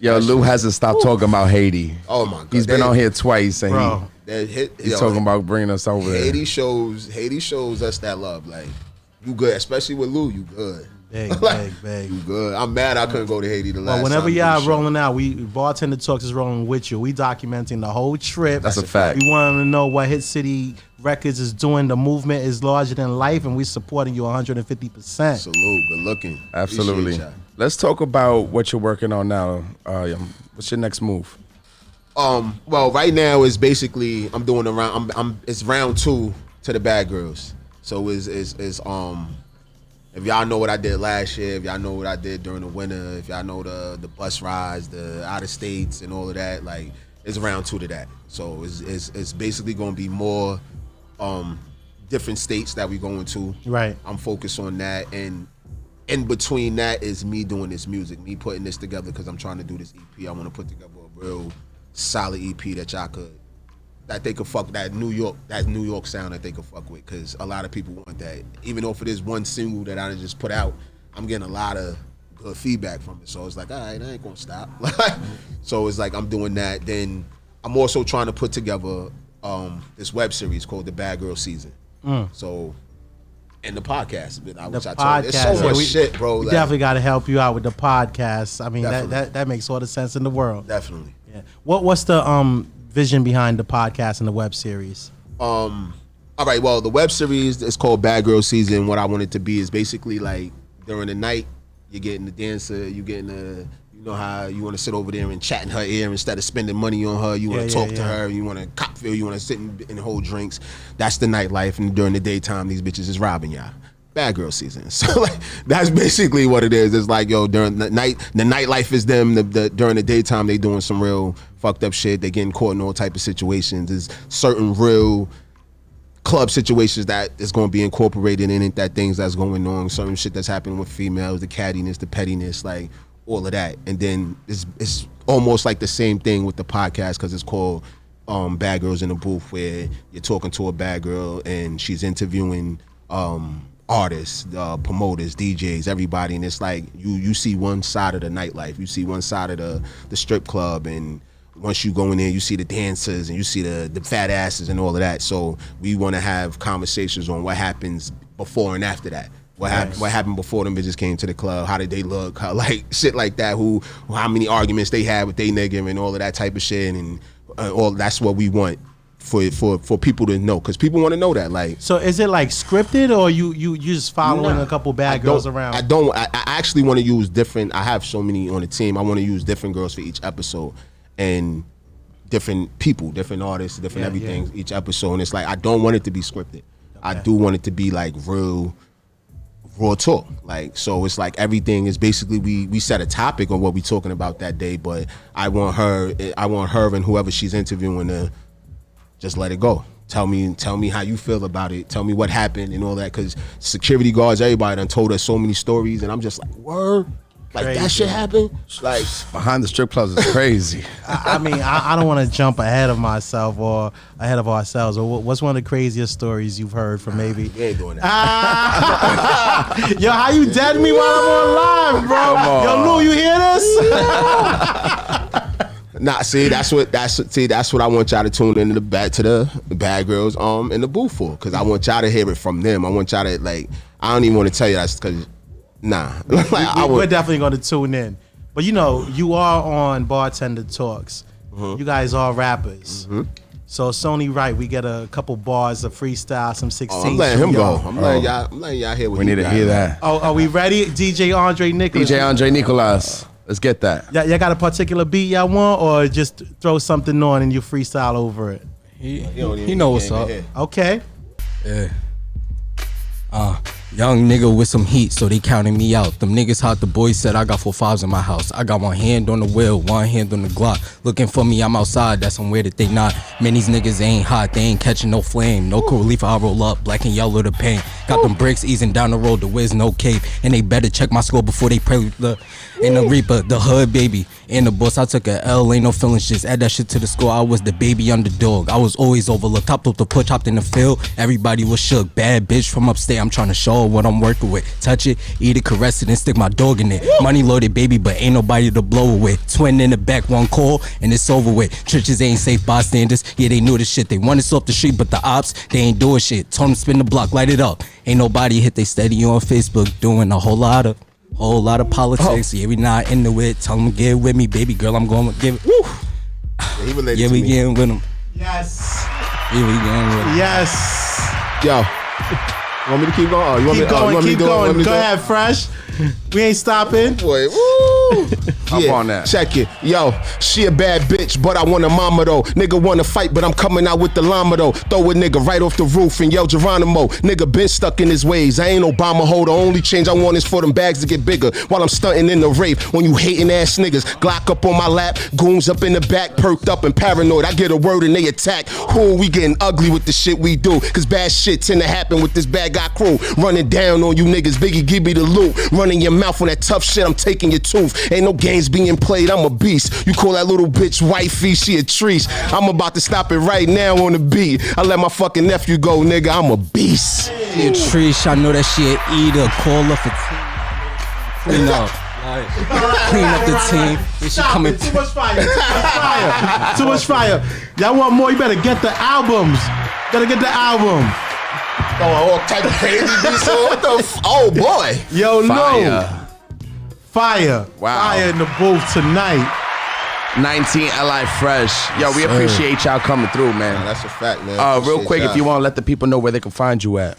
Yo, Lou hasn't stopped talking about Haiti. Oh my god, He's been on here twice, and he's talking about bringing us over there. Haiti shows us that love. Like, you good, especially with Lou. You good. Big. You good. I'm mad I couldn't go to Haiti the last Well, whenever time. y'all rolling out, Bartender Talks is rolling with you. We documenting the whole trip. That's a fact. We want to know what Hit City Records is doing. The movement is larger than life, and we supporting you 150%. Salute. Good looking. Absolutely. Appreciate y'all. Let's talk about what you're working on now. What's your next move? Well, right now is basically I'm doing it's round 2 to the Bad Girls. So is if y'all know what I did last year, if y'all know what I did during the winter, if y'all know the bus rides, the out of states and all of that, like, it's round 2 to that. So it's basically going to be more different states that we going to. Right. I'm focused on that, and in between that is me doing this music, me putting this together because I'm trying to do this EP. I want to put together a real solid EP that y'all could that they could fuck that New York sound that they could fuck with, because a lot of people want that. Even though for this one single that I just put out, I'm getting a lot of good feedback from it. So it's like, all right, I ain't gonna stop. So it's like I'm doing that. Then I'm also trying to put together this web series called The Bad Girl Season. So, and the podcast, which I told you, it's so much shit, bro. We definitely got to help you out with the podcast. I mean, that makes all the sense in the world. Definitely. Yeah. What's the vision behind the podcast and the web series? All right, well, the web series is called Bad Girl Season. What I want it to be is basically like during the night, you're getting the dancer, you getting the, you know how you want to sit over there and chat in her ear instead of spending money on her. You want to talk to her. You want to cocktail. You want to sit and hold drinks. That's the nightlife. And during the daytime, these bitches is robbing y'all. Bad Girl Season. So like that's basically what it is. It's like, yo, during the nightlife is them. During the daytime, they doing some real fucked up shit. They getting caught in all type of situations. There's certain real club situations that is going to be incorporated in it. That things that's going on. Certain shit that's happening with females. The cattiness, the pettiness, like all of that. And then it's almost like the same thing with the podcast, because it's called Bad Girls in the Booth, where you're talking to a bad girl and she's interviewing artists, promoters, DJs, everybody, and it's like you see one side of the nightlife, you see one side of the strip club, and once you go in there, you see the dancers and you see the fat asses and all of that. So we want to have conversations on what happens before and after that. What happened before them bitches came to the club? How did they look? How, like shit like that. How many arguments they had with they nigga and all of that type of shit, and all that's what we want for people to know, because people want to know that. Like, so is it like scripted, or you just following a couple bad girls around? I actually want to use different. I have so many on the team. I want to use different girls for each episode, and different people, different artists, different everything each episode. And it's like I don't want it to be scripted. Okay. I do want it to be like raw talk. Like, so it's like everything is basically we set a topic on what we talking about that day, but I want her and whoever she's interviewing to just let it go. Tell me how you feel about it. Tell me what happened and all that, because security guards, everybody done told us so many stories, and I'm just like, word? Like, crazy. That shit happened? Like, behind the strip clubs is crazy. I mean, I don't want to jump ahead of myself or ahead of ourselves. Or what's one of the craziest stories you've heard from maybe? We ain't doing that. Yo, how you dead me while I'm on live, bro? Yo, Lou, you hear this? Nah, see, that's what I want y'all to tune into the bad girls in the booth for, because I want y'all to hear it from them. I want y'all to, like, I don't even want to tell you that, because we're definitely going to tune in. But you know, you are on Bartender Talks. You guys are rappers. So it's only right we get a couple bars of freestyle, some 16. I'm letting him go. I'm letting y'all hear what we need to hear that. Oh, are we ready? DJ Andre Nicholas. Let's get that. Y'all got a particular beat y'all want, or just throw something on and you freestyle over it? He know what's up. Okay. Yeah. Young nigga with some heat, so they counting me out. Them niggas hot, the boys said I got 4 5s in my house. I got one hand on the wheel, one hand on the Glock. Looking for me, I'm outside, that's somewhere that they not. Man, these niggas ain't hot, they ain't catching no flame. No cool leaf, I roll up, black and yellow the paint. Got them bricks easing down the road, the whiz no cape. And they better check my score before they pray the Reaper, the hood baby. And the boss, I took a L, ain't no feelings, just add that shit to the score. I was the baby underdog, I was always overlooked. Topped up the push, hopped in the field, everybody was shook. Bad bitch from upstate, I'm trying to show her what I'm working with. Touch it, eat it, caress it, and stick my dog in it. Money loaded baby, but ain't nobody to blow it with. Twin in the back, one call, and it's over with. Churches ain't safe bystanders, yeah, they knew the shit. They want us off the street, but the ops, they ain't doing shit. Told them spin the block, light it up. Ain't nobody hit they steady on Facebook, doing a whole lot of politics. Yeah, we not into it. Tell them get with me, baby girl, I'm going to give it. Woo. Yeah, we getting with him. Yes. Yeah, we getting with him. Yes. Yo. You want me to keep going? Keep going. Go ahead, Fresh. We ain't stopping. Boy, woo. Up on that. Check it. Yo, she a bad bitch, but I want a mama though. Nigga wanna fight, but I'm coming out with the llama though. Throw a nigga right off the roof and yell Geronimo. Nigga been stuck in his ways. I ain't Obama ho. The only change I want is for them bags to get bigger while I'm stunting in the rape. When you hating ass niggas, Glock up on my lap, goons up in the back, perked up and paranoid. I get a word and they attack. Who we getting ugly with the shit we do? Cause bad shit tend to happen with this bad guy crew. Running down on you niggas, Biggie give me the loot. Running your mouth on that tough shit, I'm taking your tooth. Ain't no game games being played, I'm a beast. You call that little bitch wifey, she a treat. I'm about to stop it right now on the beat. I let my fucking nephew go, nigga, I'm a beast. She a treat, I know that she a eater. Call her for team. Clean up. Clean up the team. Then she coming. Too much fire. Too much fire. Y'all want more? You better get the albums. Gotta get the album. Oh, all type of crazy beats. What the oh boy. Yo, Fire. no. Fire. Wow. Fire in the booth tonight. 19 LI Fresh. Yo, we appreciate y'all coming through, man. Nah, that's a fact, man. Real quick, if you want to let the people know where they can find you at.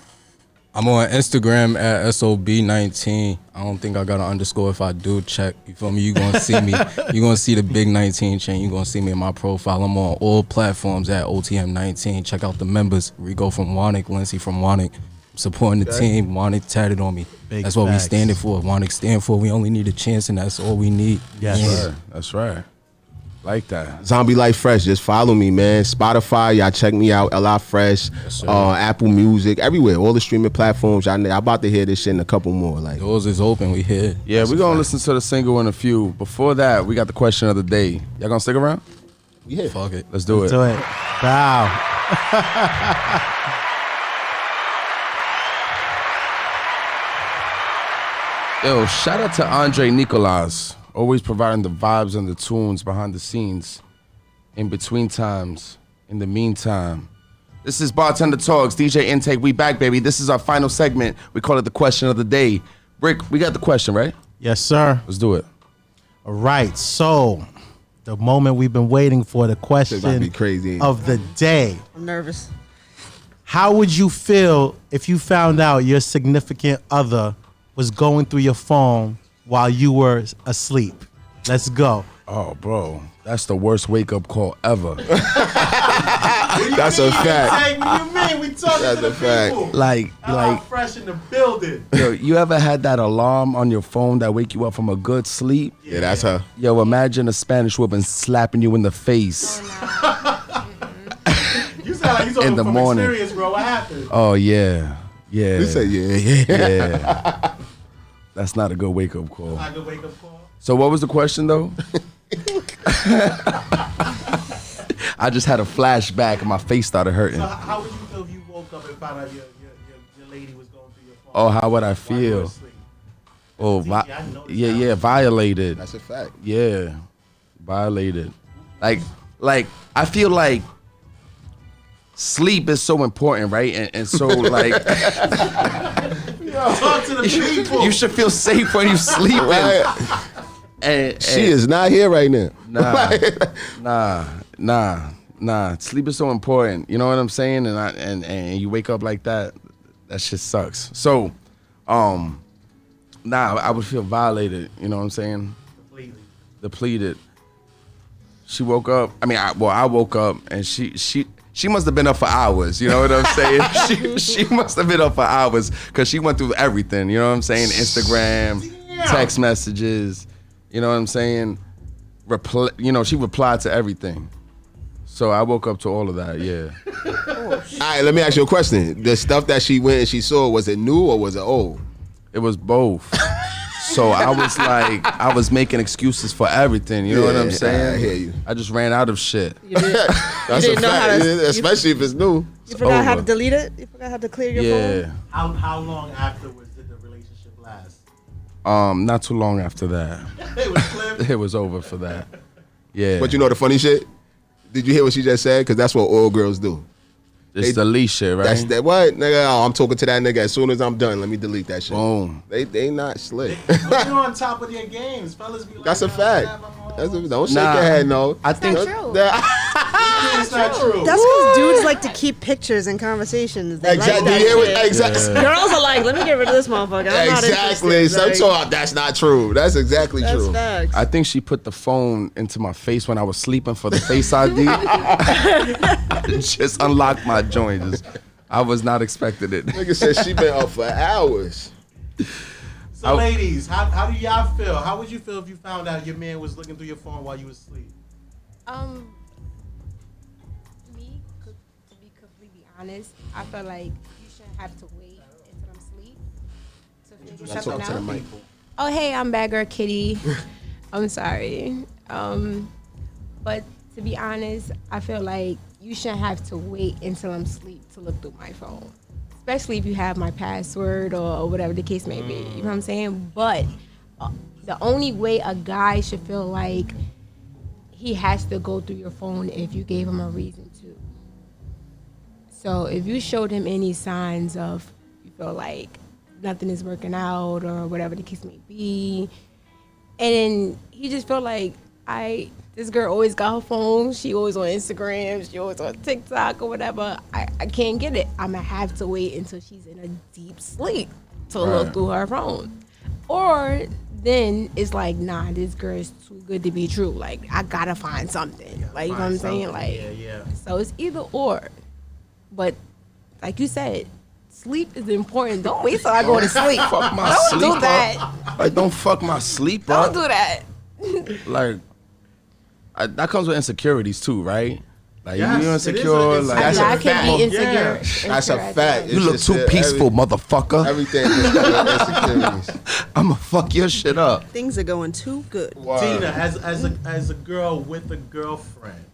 I'm on Instagram at SOB19. I don't think I got an underscore. If I do, check. You feel me? You gonna see me. You gonna see the big 19 chain. You gonna see me in my profile. I'm on all platforms at OTM19. Check out the members. Riico FrmWonac, Lindsay FrmWonac. Supporting the team. Wonac tatted on me. Big that's what facts. we standing for. Wonac stand for. We only need a chance, and that's all we need. Yes. Yeah. That's right. Like that. Zombie Life Fresh, just follow me, man. Spotify, y'all check me out. LI Fresh, Apple Music, everywhere, all the streaming platforms. Y'all about to hear this shit and a couple more. Like, Doors is open. We here. Yeah, we're going to listen to the single in a few. Before that, we got the question of the day. Y'all going to stick around? yeah, Fuck it. Let's do it. Do it. Bow. Yo, shout out to Andre Nicolas, always providing the vibes and the tunes behind the scenes, in between times, in the meantime. This is Bartender Talks, DJ Intake. We back, baby. This is our final segment. We call it the question of the day. Rick, we got the question, right? Yes, sir. Let's do it. All right. So, the moment we've been waiting for, the about to question be crazy. of the day. I'm nervous. How would you feel if you found out your significant other was going through your phone while you were asleep? Let's go. Oh, bro, that's the worst wake-up call ever. that's a fact. What do you mean? We talking That's to the a fact. people. like, Fresh in the building. yo, you ever had that alarm on your phone that wake you up from a good sleep? Yeah, that's her. Yo, imagine a Spanish woman slapping you in the face. You sound like you talking In the from morning. experience, bro. What happened? Oh, yeah. Yeah. You say yeah. Yeah. That's not a good wake-up call. I could wake up call. So what was the question, though? I just had a flashback and my face started hurting. So how would you feel if you woke up and found out your lady was going through your phone? Oh, how would I while you were feel? asleep? Oh, I noticed yeah, violated. That's a fact. Yeah, violated. Like I feel like sleep is so important, right? And so like Talk to the people. you should feel safe when you sleeping. Right. And She is not here right now. Nah. Sleep is so important. You know what I'm saying? And you wake up like that. That shit sucks. So, I would feel violated. You know what I'm saying? Depleted. She woke up. I mean, I woke up and she must have been up for hours. You know what I'm saying? she must have been up for hours because she went through everything. You know what I'm saying? Instagram, text messages. You know what I'm saying? She replied to everything. So I woke up to all of that, yeah. All right, let me ask you a question. The stuff that she went and she saw, was it new or was it old? It was both. So I was making excuses for everything. You know what I'm saying? I hear you. I just ran out of shit. That's didn't a know how fact, to- especially if it's new. You forgot how to over. delete it? You forgot how to clear your phone? Yeah. How long afterwards did the relationship last? Not too long after that. It was clipped. It was over for that. Yeah. But you know the funny shit? Did you hear what she just said? Because that's what all girls do. It's delete shit, right? That's that what? Nigga, oh, I'm talking to that nigga. As soon as I'm done, let me delete that shit. Boom. They not slick. But you're on top of your games. Fellas be like, That's a "Nah, fact. nah, nah, Don't shake Nah. your head, no. I think Not true. It's not true. That's because dudes like to keep pictures and conversations. They Exactly. like that Yeah, shit. exactly. Girls are like, let me get rid of this motherfucker. I'm not Exactly. interested. So Like, that's not true. That's exactly that's true. facts. I think she put the phone into my face when I was sleeping for the Face ID. Just unlocked my joint. I was not expecting it. Nigga said she been up for hours. So, ladies, how do y'all feel? How would you feel if you found out your man was looking through your phone while you was asleep? Me, to be completely honest, I feel like you shouldn't have to wait until I'm asleep to figure something out. Oh, hey, I'm Bad Girl Kitty. I'm sorry. But to be honest, I feel like you shouldn't have to wait until I'm asleep to look through my phone. Especially if you have my password or whatever the case may be. You know what I'm saying? But the only way a guy should feel like he has to go through your phone if you gave him a reason to. So if you showed him any signs of you feel like nothing is working out or whatever the case may be, and then he just felt like this girl always got her phone, she always on Instagram, she always on TikTok or whatever, I can't get it. I'm gonna have to wait until she's in a deep sleep to look through her phone. Or then it's like, nah, this girl is too good to be true. Like, I gotta find something. Like, you know what I'm saying? Like, so it's either or. But like you said, sleep is important. Don't wait till I go to sleep. Fuck my Don't sleep do that. up. Like, don't fuck my sleep up. Don't do that. Like, that comes with insecurities too, right? Like, Yes, you're it is insecure. an Like, insecurity. I can be insecure. Yeah. That's a fact. you look too peaceful, motherfucker. Everything is insecurities. I'ma fuck your shit up. Things are going too good. Tina, as a girl with a girlfriend,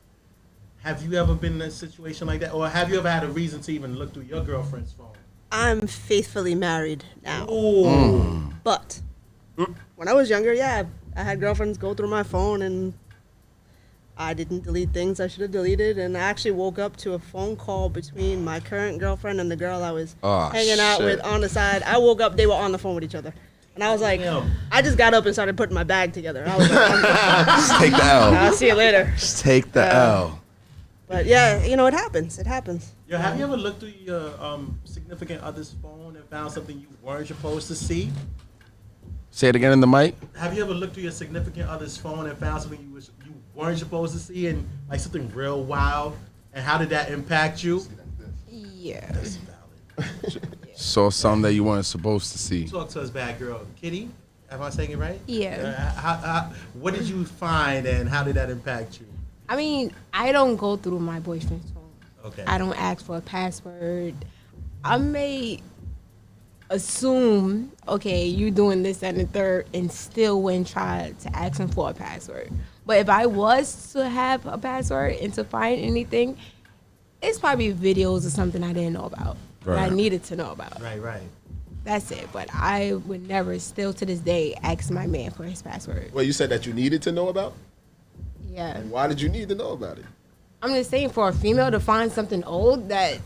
have you ever been in a situation like that, or have you ever had a reason to even look through your girlfriend's phone? I'm faithfully married now. Ooh. But when I was younger, yeah, I had girlfriends go through my phone and I didn't delete things I should have deleted. And I actually woke up to a phone call between my current girlfriend and the girl I was hanging out with on the side. I woke up, they were on the phone with each other. And I was like, I just got up and started putting my bag together. I was like, Just take the L. I'll see you later. Just take the L. But yeah, you know, it happens. It happens. Yo, have you ever looked through your significant other's phone and found something you weren't supposed to see? Say it again in the mic. Have you ever looked through your significant other's phone and found something you weren't supposed to see, and like something real wild? And how did that impact you? Yeah. That's valid. Saw something that you weren't supposed to see. Talk to us, bad girl. Kitty, am I saying it right? Yeah. What did you find, and how did that impact you? I mean, I don't go through my boyfriend's phone. Okay. I don't ask for a password. I may assume, okay, you doing this and the third, and still wouldn't try to ask him for a password. But if I was to have a password and to find anything, it's probably videos or something I didn't know about. That I needed to know about. Right. That's it. But I would never, still to this day, ask my man for his password. Well, you said that you needed to know about? Yeah. Why did you need to know about it? I'm just saying, for a female to find something old that...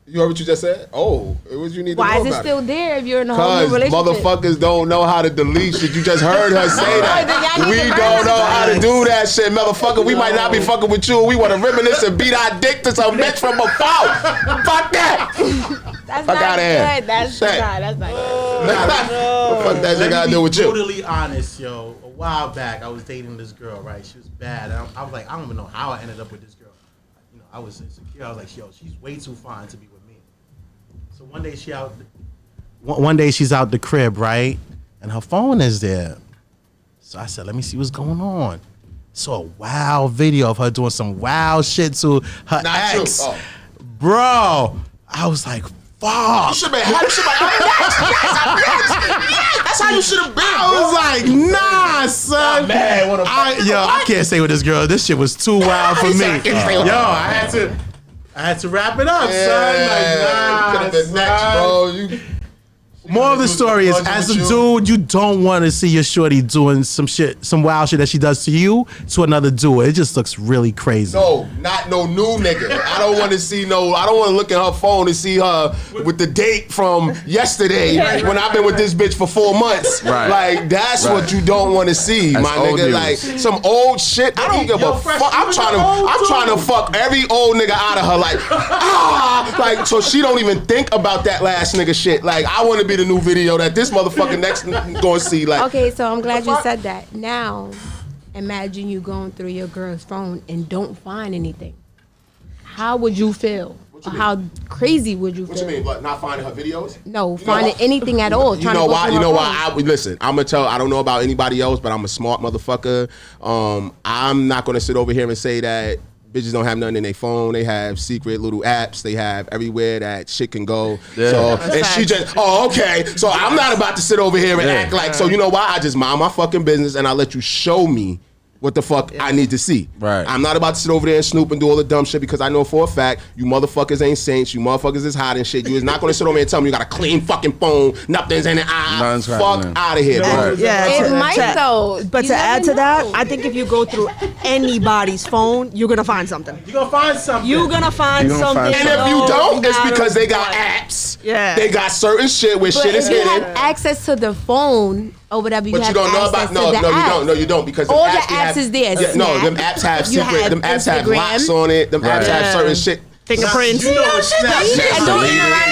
You heard what you just said? Oh, it was you need to know Why about is it still there if you're in a whole Because new relationship? motherfuckers don't know how to delete shit. You just heard her say Then that. y'all need We to learn don't know how how to to do that shit, motherfucker. We might not be fucking with you. We want to reminisce and beat our dick to some bitch from afar. Fuck that. That's Fuck not outta here. good. That's Shit. not. That's not good. What the fuck that shit got to do with Let me you? be brutally honest, yo. A while back, I was dating this girl, right? She was bad. And I was like, I don't even know how I ended up with this girl. You know, I was insecure. I was like, yo, she's way too fine to be with me. So one day she's out the crib, right? And her phone is there. So I said, let me see what's going on. Saw a wild video of her doing some wild shit to her Not ex. true. Oh. Bro, I was like, fuck. You should have been. That's how you should have been. I was like, nah, son. man, what a I can't stay with this girl. This shit was too wild for me. I had to wrap it up, son. Like, nah, you could have been next, bro. More of the story is, as a dude, you don't want to see your shorty doing some shit, some wild shit that she does to you to another dude. It just looks really crazy. No, not no new nigga. I don't want to see no. I don't want to look at her phone and see her with the date from yesterday when I've been with this bitch for 4 months. Right. Like that's what you don't want to see, That's my old nigga. news. Like some old shit. I don't give a fuck. I'm trying to fuck every old nigga out of her. Like so she don't even think about that last nigga shit. Like I want to be the new video that this motherfucker next gonna see. Like Okay, so I'm glad you said that. Now, imagine you going through your girl's phone and don't find anything. How would you feel? Or how crazy would you feel? what you mean? Like, not finding her videos? No, finding anything at all. You know why? You know why? Listen, I'm gonna tell. I don't know about anybody else, but I'm a smart motherfucker. I'm not gonna sit over here and say that Bitches don't have nothing in their phone. They have secret little apps. They have everywhere that shit can go. Yeah. So and she just, okay. So I'm not about to sit over here and act like. So you know why? I just mind my fucking business and I let you show me what the fuck I need to see. Right. I'm not about to sit over there and snoop and do all the dumb shit because I know for a fact you motherfuckers ain't saints. You motherfuckers is hot and shit. You is not gonna sit over here and tell me you got a clean fucking phone. Nothing's in the eye. Nothing's Fuck happening. out of here, bro. Right. Yeah, It might though. But You to never add to that, know. I think if you go through anybody's phone, you're gonna find something. You're gonna find something. You're gonna find You're gonna something. find And if you no don't, it's matter because they got what. apps. Yeah. They got certain shit where But shit is if you hidden. have access to the phone or whatever, you But you have don't know access about to the apps. you don't because All the they apps have, is there. Yeah, no, Snap. them apps have You secret. have Them apps have Instagram. locks on it. Them apps have Right. certain shit. Fingerprints. You know what Snapchat And don't is. being around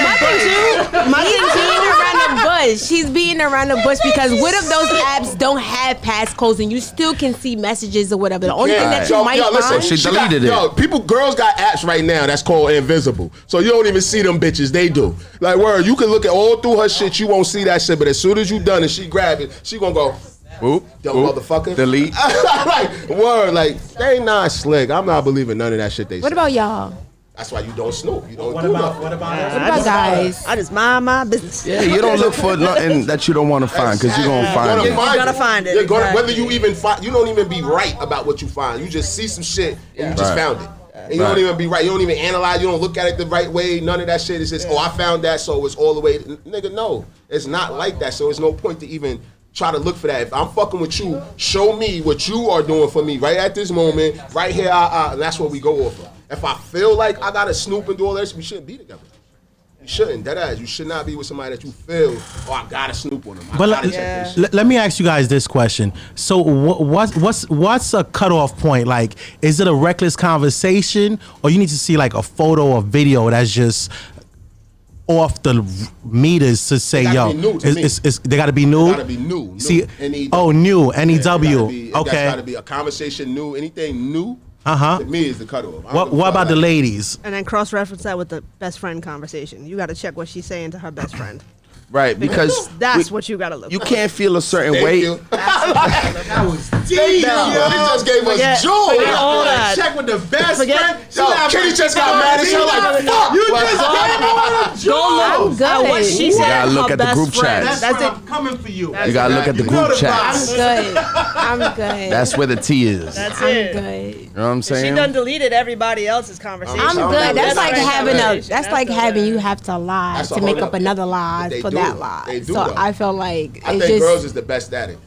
the bush. He's being around the bush because what if those apps don't have passcodes and you still can see messages or whatever? The only thing that you might find. She deleted it. Yo, girls got apps right now that's called invisible. So you don't even see them bitches. They do. Like, word, you can look at all through her shit. You won't see that shit. But as soon as you done and she grab it, she gonna go, Oop, dumb oop, motherfucker. delete. Like, word, like, they not slick. I'm not believing none of that shit they What say. about y'all? That's why you don't snoop. You don't What do about nothing. what about What about guys? I just mind my business. Yeah, you don't look for nothing that you don't want to find because you're going to find it. You're gonna find it, You're gonna, exactly. whether you even find, you don't even be right about what you find. You just see some shit and you just Right. found it. And you don't even be right. You don't even analyze. You don't look at it the right way. None of that shit is just, oh, I found that, so it's all the way. Nigga, no. It's not like that. So there's no point to even try to look for that. If I'm fucking with you, show me what you are doing for me right at this moment, right here. And that's what we go off of. If I feel like I gotta snoop and do all that shit, we shouldn't be together. You shouldn't. Deadass. You should not be with somebody that you feel, oh, I gotta snoop on them. I But gotta let, check this shit. let me ask you guys this question. So what's a cutoff point? Like, is it a reckless conversation, or you need to see like a photo or video that's just off the meters to say, gotta yo, be new to me. they gotta be new. Gotta be new. See, N-E-W. oh, new, Yeah, NEW. That's Okay. gotta be a conversation new. Anything new, Uh-huh. to me is the cutoff. I don't What give a what fuck, about the like, ladies? And then cross-reference that with the best friend conversation. You got to check what she's saying to her best friend. Right, because That's what you got to look you for. can't feel a certain Thank way. you. That was Thank you. Yo, he just gave us Forget- joy. forget all that. Check with the best Forget- friend. Yo, Kitty just got mad as hell like, fuck. You Like, just gave her a joy. I'm good. What she said. gotta look her at the best group friend. chats. That's That's what it. I'm coming for you. You gotta look at the You know group the I'm chats. good. I'm good. That's where the T is. That's I'm it. good. You know what I'm She saying? done deleted everybody else's conversation. I'm I'm good. good. That's like That's having a. conversation. That's like the- having you have to lie That's a to whole make up nother- another lie They for do. that lie. They do, So though. I feel like I it's think girls just. is the best at it.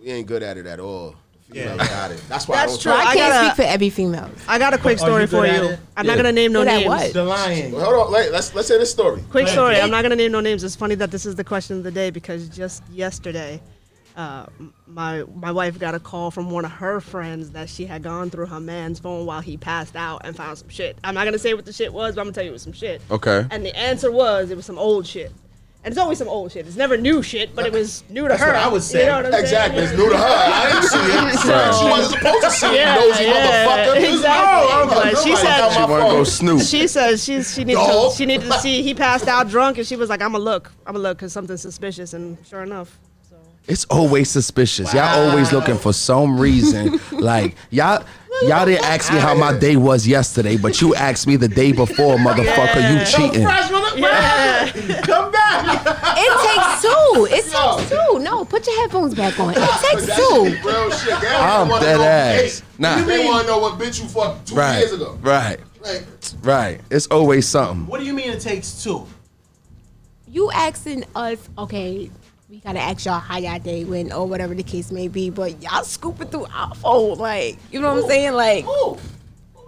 We ain't good at it at all. The females got it. That's why That's I don't true. try. I I can't gotta- speak for every female. I got a quick Are story you for good at you. it? I'm not gonna name no Good at names. what? The lying. Hold on, let's hear this story. Quick story. I'm not gonna name no names. It's funny that this is the question of the day because just yesterday, my wife got a call from one of her friends that she had gone through her man's phone while he passed out and found some shit. I'm not gonna say what the shit was, but I'm gonna tell you it was some shit. Okay. And the answer was it was some old shit. And it's always some old shit. It's never new shit, but it was new to That's her. what I would say. You know what I'm Exactly. saying? It's new to her. I didn't see it. She wasn't supposed to see it. Nosy motherfucker. Exactly. No, But she said She wanna go snoop. she says she needed No. she needed to see he passed out drunk, and she was like, I'm gonna look because something's suspicious, and sure enough. It's always suspicious. Y'all always looking for some reason. Like y'all didn't ask me how my day was yesterday, but you asked me the day before, motherfucker. You cheating. Yeah. Come back. It takes two. It takes two. No, put your headphones back on. It takes That two. shit be real shit. They I'm wanna dead know, ass. hey, Nah. They want to know what bitch you fucked 2 Right. years ago. Right. Like, Right. It's always something. What do you mean it takes two? You asking us, okay, we gotta ask y'all how y'all day went or whatever the case may be, but y'all scooping through our phone, like, you know what I'm saying? Like, ooh.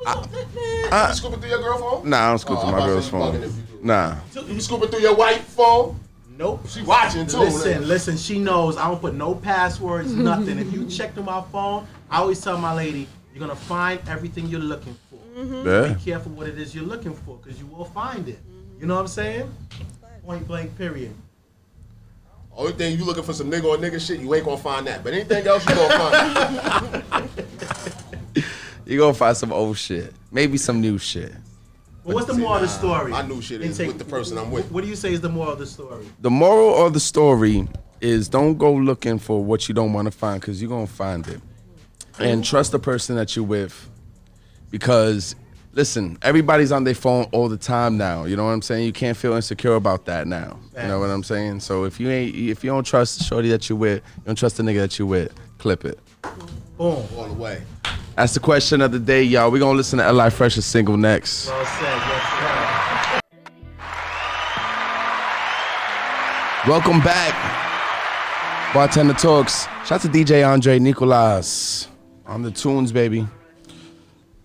You scooping through your girl phone? Nah, I don't scoop through I'm my about to girl's say you bugging phone. if you do. Nah. You scooping through your wife phone? Nope. She watching too. Listen, she knows I don't put no passwords, nothing. If you check through my phone, I always tell my lady, you're gonna find everything you're looking for. Yeah. Be careful what it is you're looking for, because you will find it. You know what I'm saying? Point blank, period. Only thing you looking for some nigga on nigga shit, you ain't gonna find that. But anything else you gonna find. You gonna find some old shit. Maybe some new shit. But what's the moral of the story? My new shit is Intake- with the person I'm with. What do you say is the moral of the story? The moral of the story is don't go looking for what you don't want to find because you're going to find it. And trust the person that you're with. because listen, everybody's on their phone all the time now. You know what I'm saying? You can't feel insecure about that now. You know what I'm saying? So if you don't trust the shorty that you with, you don't trust the nigga that you with, clip it. Boom. All the way. That's the question of the day, y'all. We're gonna listen to L.I. Fresh's single next. Well said. Yes, Welcome back. Bartender Talks. Shout out to DJ Andre Nicolas on the tunes, baby.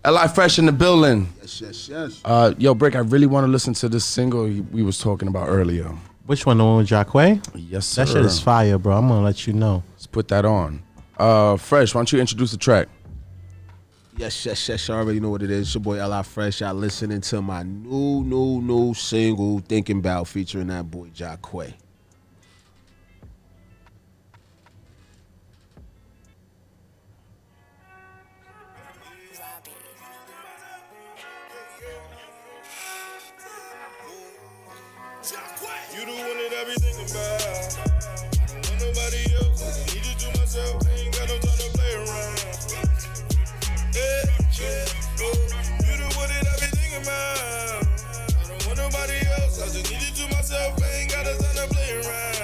L.I. Fresh in the building. Yes. Yo, Brick, I really want to listen to this single we was talking about earlier. Which one? The one with Jaquae? Yes, sir. That shit is fire, bro. I'm gonna let you know. Let's put that on. Fresh, why don't you introduce the track? Yes. You already know what it is. It's your boy L.I. Fresh. Y'all listening to my new single, Thinking About, featuring that boy Jaquae. You the one that I be thinking about. I don't want nobody else. I need you to myself. I ain't got no time to play around. You the one that I be thinking about. I don't want nobody else. I just need you to myself. I ain't got no time to play around.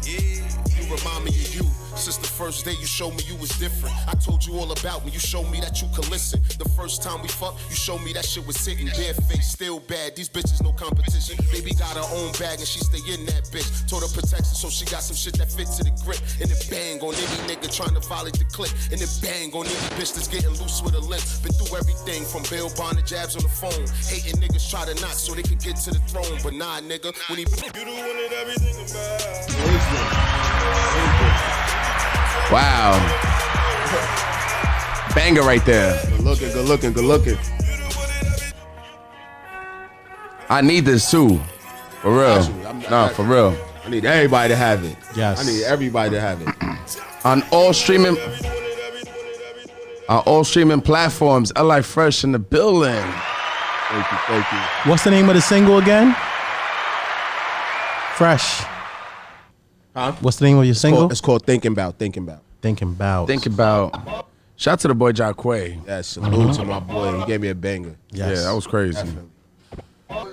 You remind me of you. Since the first day you showed me you was different. I told you all about when you showed me that you could listen. The first time we fucked, you showed me that shit was sitting bare face, still bad. These bitches no competition. Baby got her own bag and she stay in that bitch. Told her protection so she got some shit that fits to the grip. And it bang on any nigga trying to violate the clip. And it bang on any bitch that's getting loose with a limp. Been through everything from bail bond to jabs on the phone. Hating niggas try to knock so they can get to the throne. But nah, nigga, when he... You the one that I be thinking about. Wow. Banger right there. Good looking. I need this too. For real. For real. I need everybody to have it. Yes. I need everybody to have it. On all streaming platforms, L.I. Fresh in the building. Thank you. What's the name of the single again? Fresh. Huh? What's the name of your single? It's called Thinking About. Thinking About. Think about. Shout out to the boy Jaquae. Yes, salute to my boy. He gave me a banger. Yes. Yeah, that was crazy.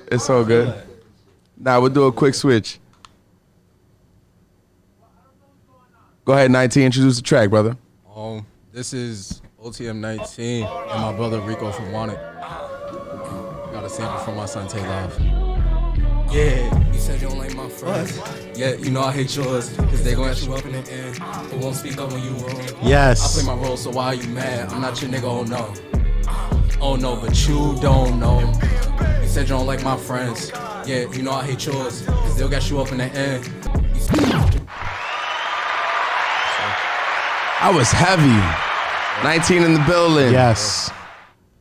It's all good. Now we'll do a quick switch. Go ahead, 19. Introduce the track, brother. This is OTM 19 and my brother Riico from FrmWonac. Got a sample from my son Tay Love. Yeah, you said you don't like my friends. Yeah, you know I hate yours, cause they gon' ask you up in the end. But won't speak up when you wrong. Yes. I play my role, so why are you mad? I'm not your nigga, oh no. Oh no, but you don't know. You said you don't like my friends. Yeah, you know I hate yours, cause they'll get you up in the end. I was heavy. 19 in the building. Yes.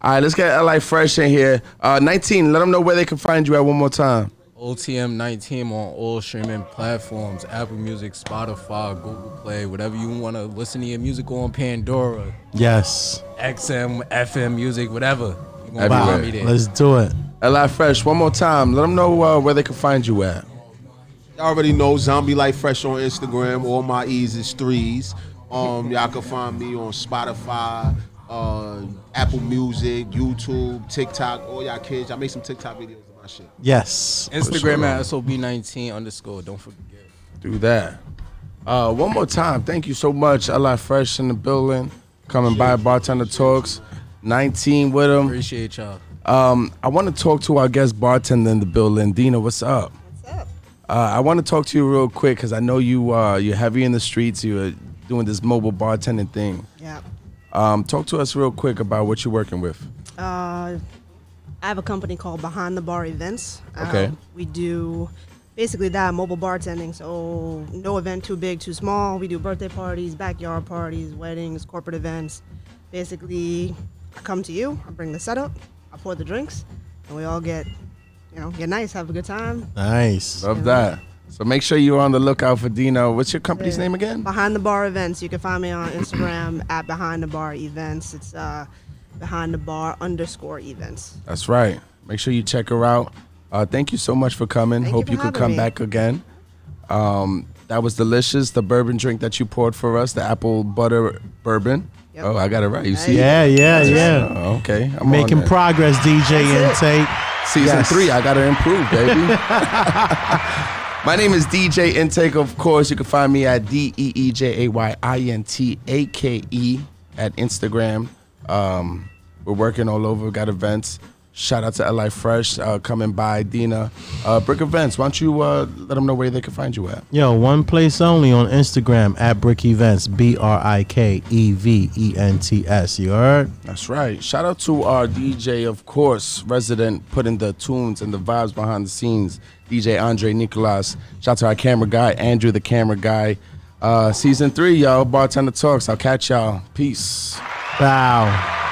All right, let's get L.I. Fresh in here. 19, let them know where they can find you at one more time. OTM 19 on all streaming platforms, Apple Music, Spotify, Google Play, whatever you want to listen to your music on, Pandora, Yes. XM, FM Music, whatever. You gonna Everywhere. find me there. Let's do it. L.I. Fresh, one more time. Let them know where they can find you at. Y'all already know Zombie Life Fresh on Instagram. All my E's is 3s. Y'all can find me on Spotify, Apple Music, YouTube, TikTok. All y'all kids, y'all make some TikTok videos of my shit. Yes. Instagram at SOB19_. Don't forget. Do that. One more time. Thank you so much, L.I. Fresh in the building. Coming by Bartender Talks. 19 with him. Appreciate y'all. I want to talk to our guest bartender in the building. Dina, what's up? What's up? I want to talk to you real quick because I know you're heavy in the streets. You're doing this mobile bartending thing. Yeah. Talk to us real quick about what you're working with. I have a company called Behind the Bar Events. Okay. We do basically that, mobile bartending. So no event too big, too small. We do birthday parties, backyard parties, weddings, corporate events. Basically, I come to you, I bring the setup, I pour the drinks, and we all get nice, have a good time. Nice. Love that. So make sure you're on the lookout for Dina. What's your company's name again? Behind the Bar Events. You can find me on Instagram at Behind the Bar Events. It's Behind the Bar _events. That's right. Make sure you check her out. Thank you so much for coming. Thank Hope you you for could having come me. back again. That was delicious. The bourbon drink that you poured for us, the apple butter bourbon. Yep. Oh, I got it right. You see? Yeah. Oh, okay. I'm Making on that. progress, DJ Intake. Season 3, I gotta improve, baby. My name is DJ Intake, of course. You can find me at DeeJayintake at Instagram. We're working all over, got events. Shout out to LI Fresh coming by, Dina. Brick Events, why don't you let them know where they can find you at? Yo, one place only on Instagram at Brick Events, BRIKEVENTS. You heard? That's right. Shout out to our DJ, of course, resident, putting the tunes and the vibes behind the scenes, DJ Andre Nicolas. Shout out to our camera guy, Andrew the camera guy. Season 3, y'all, Bartender Talks. I'll catch y'all. Peace. Bow.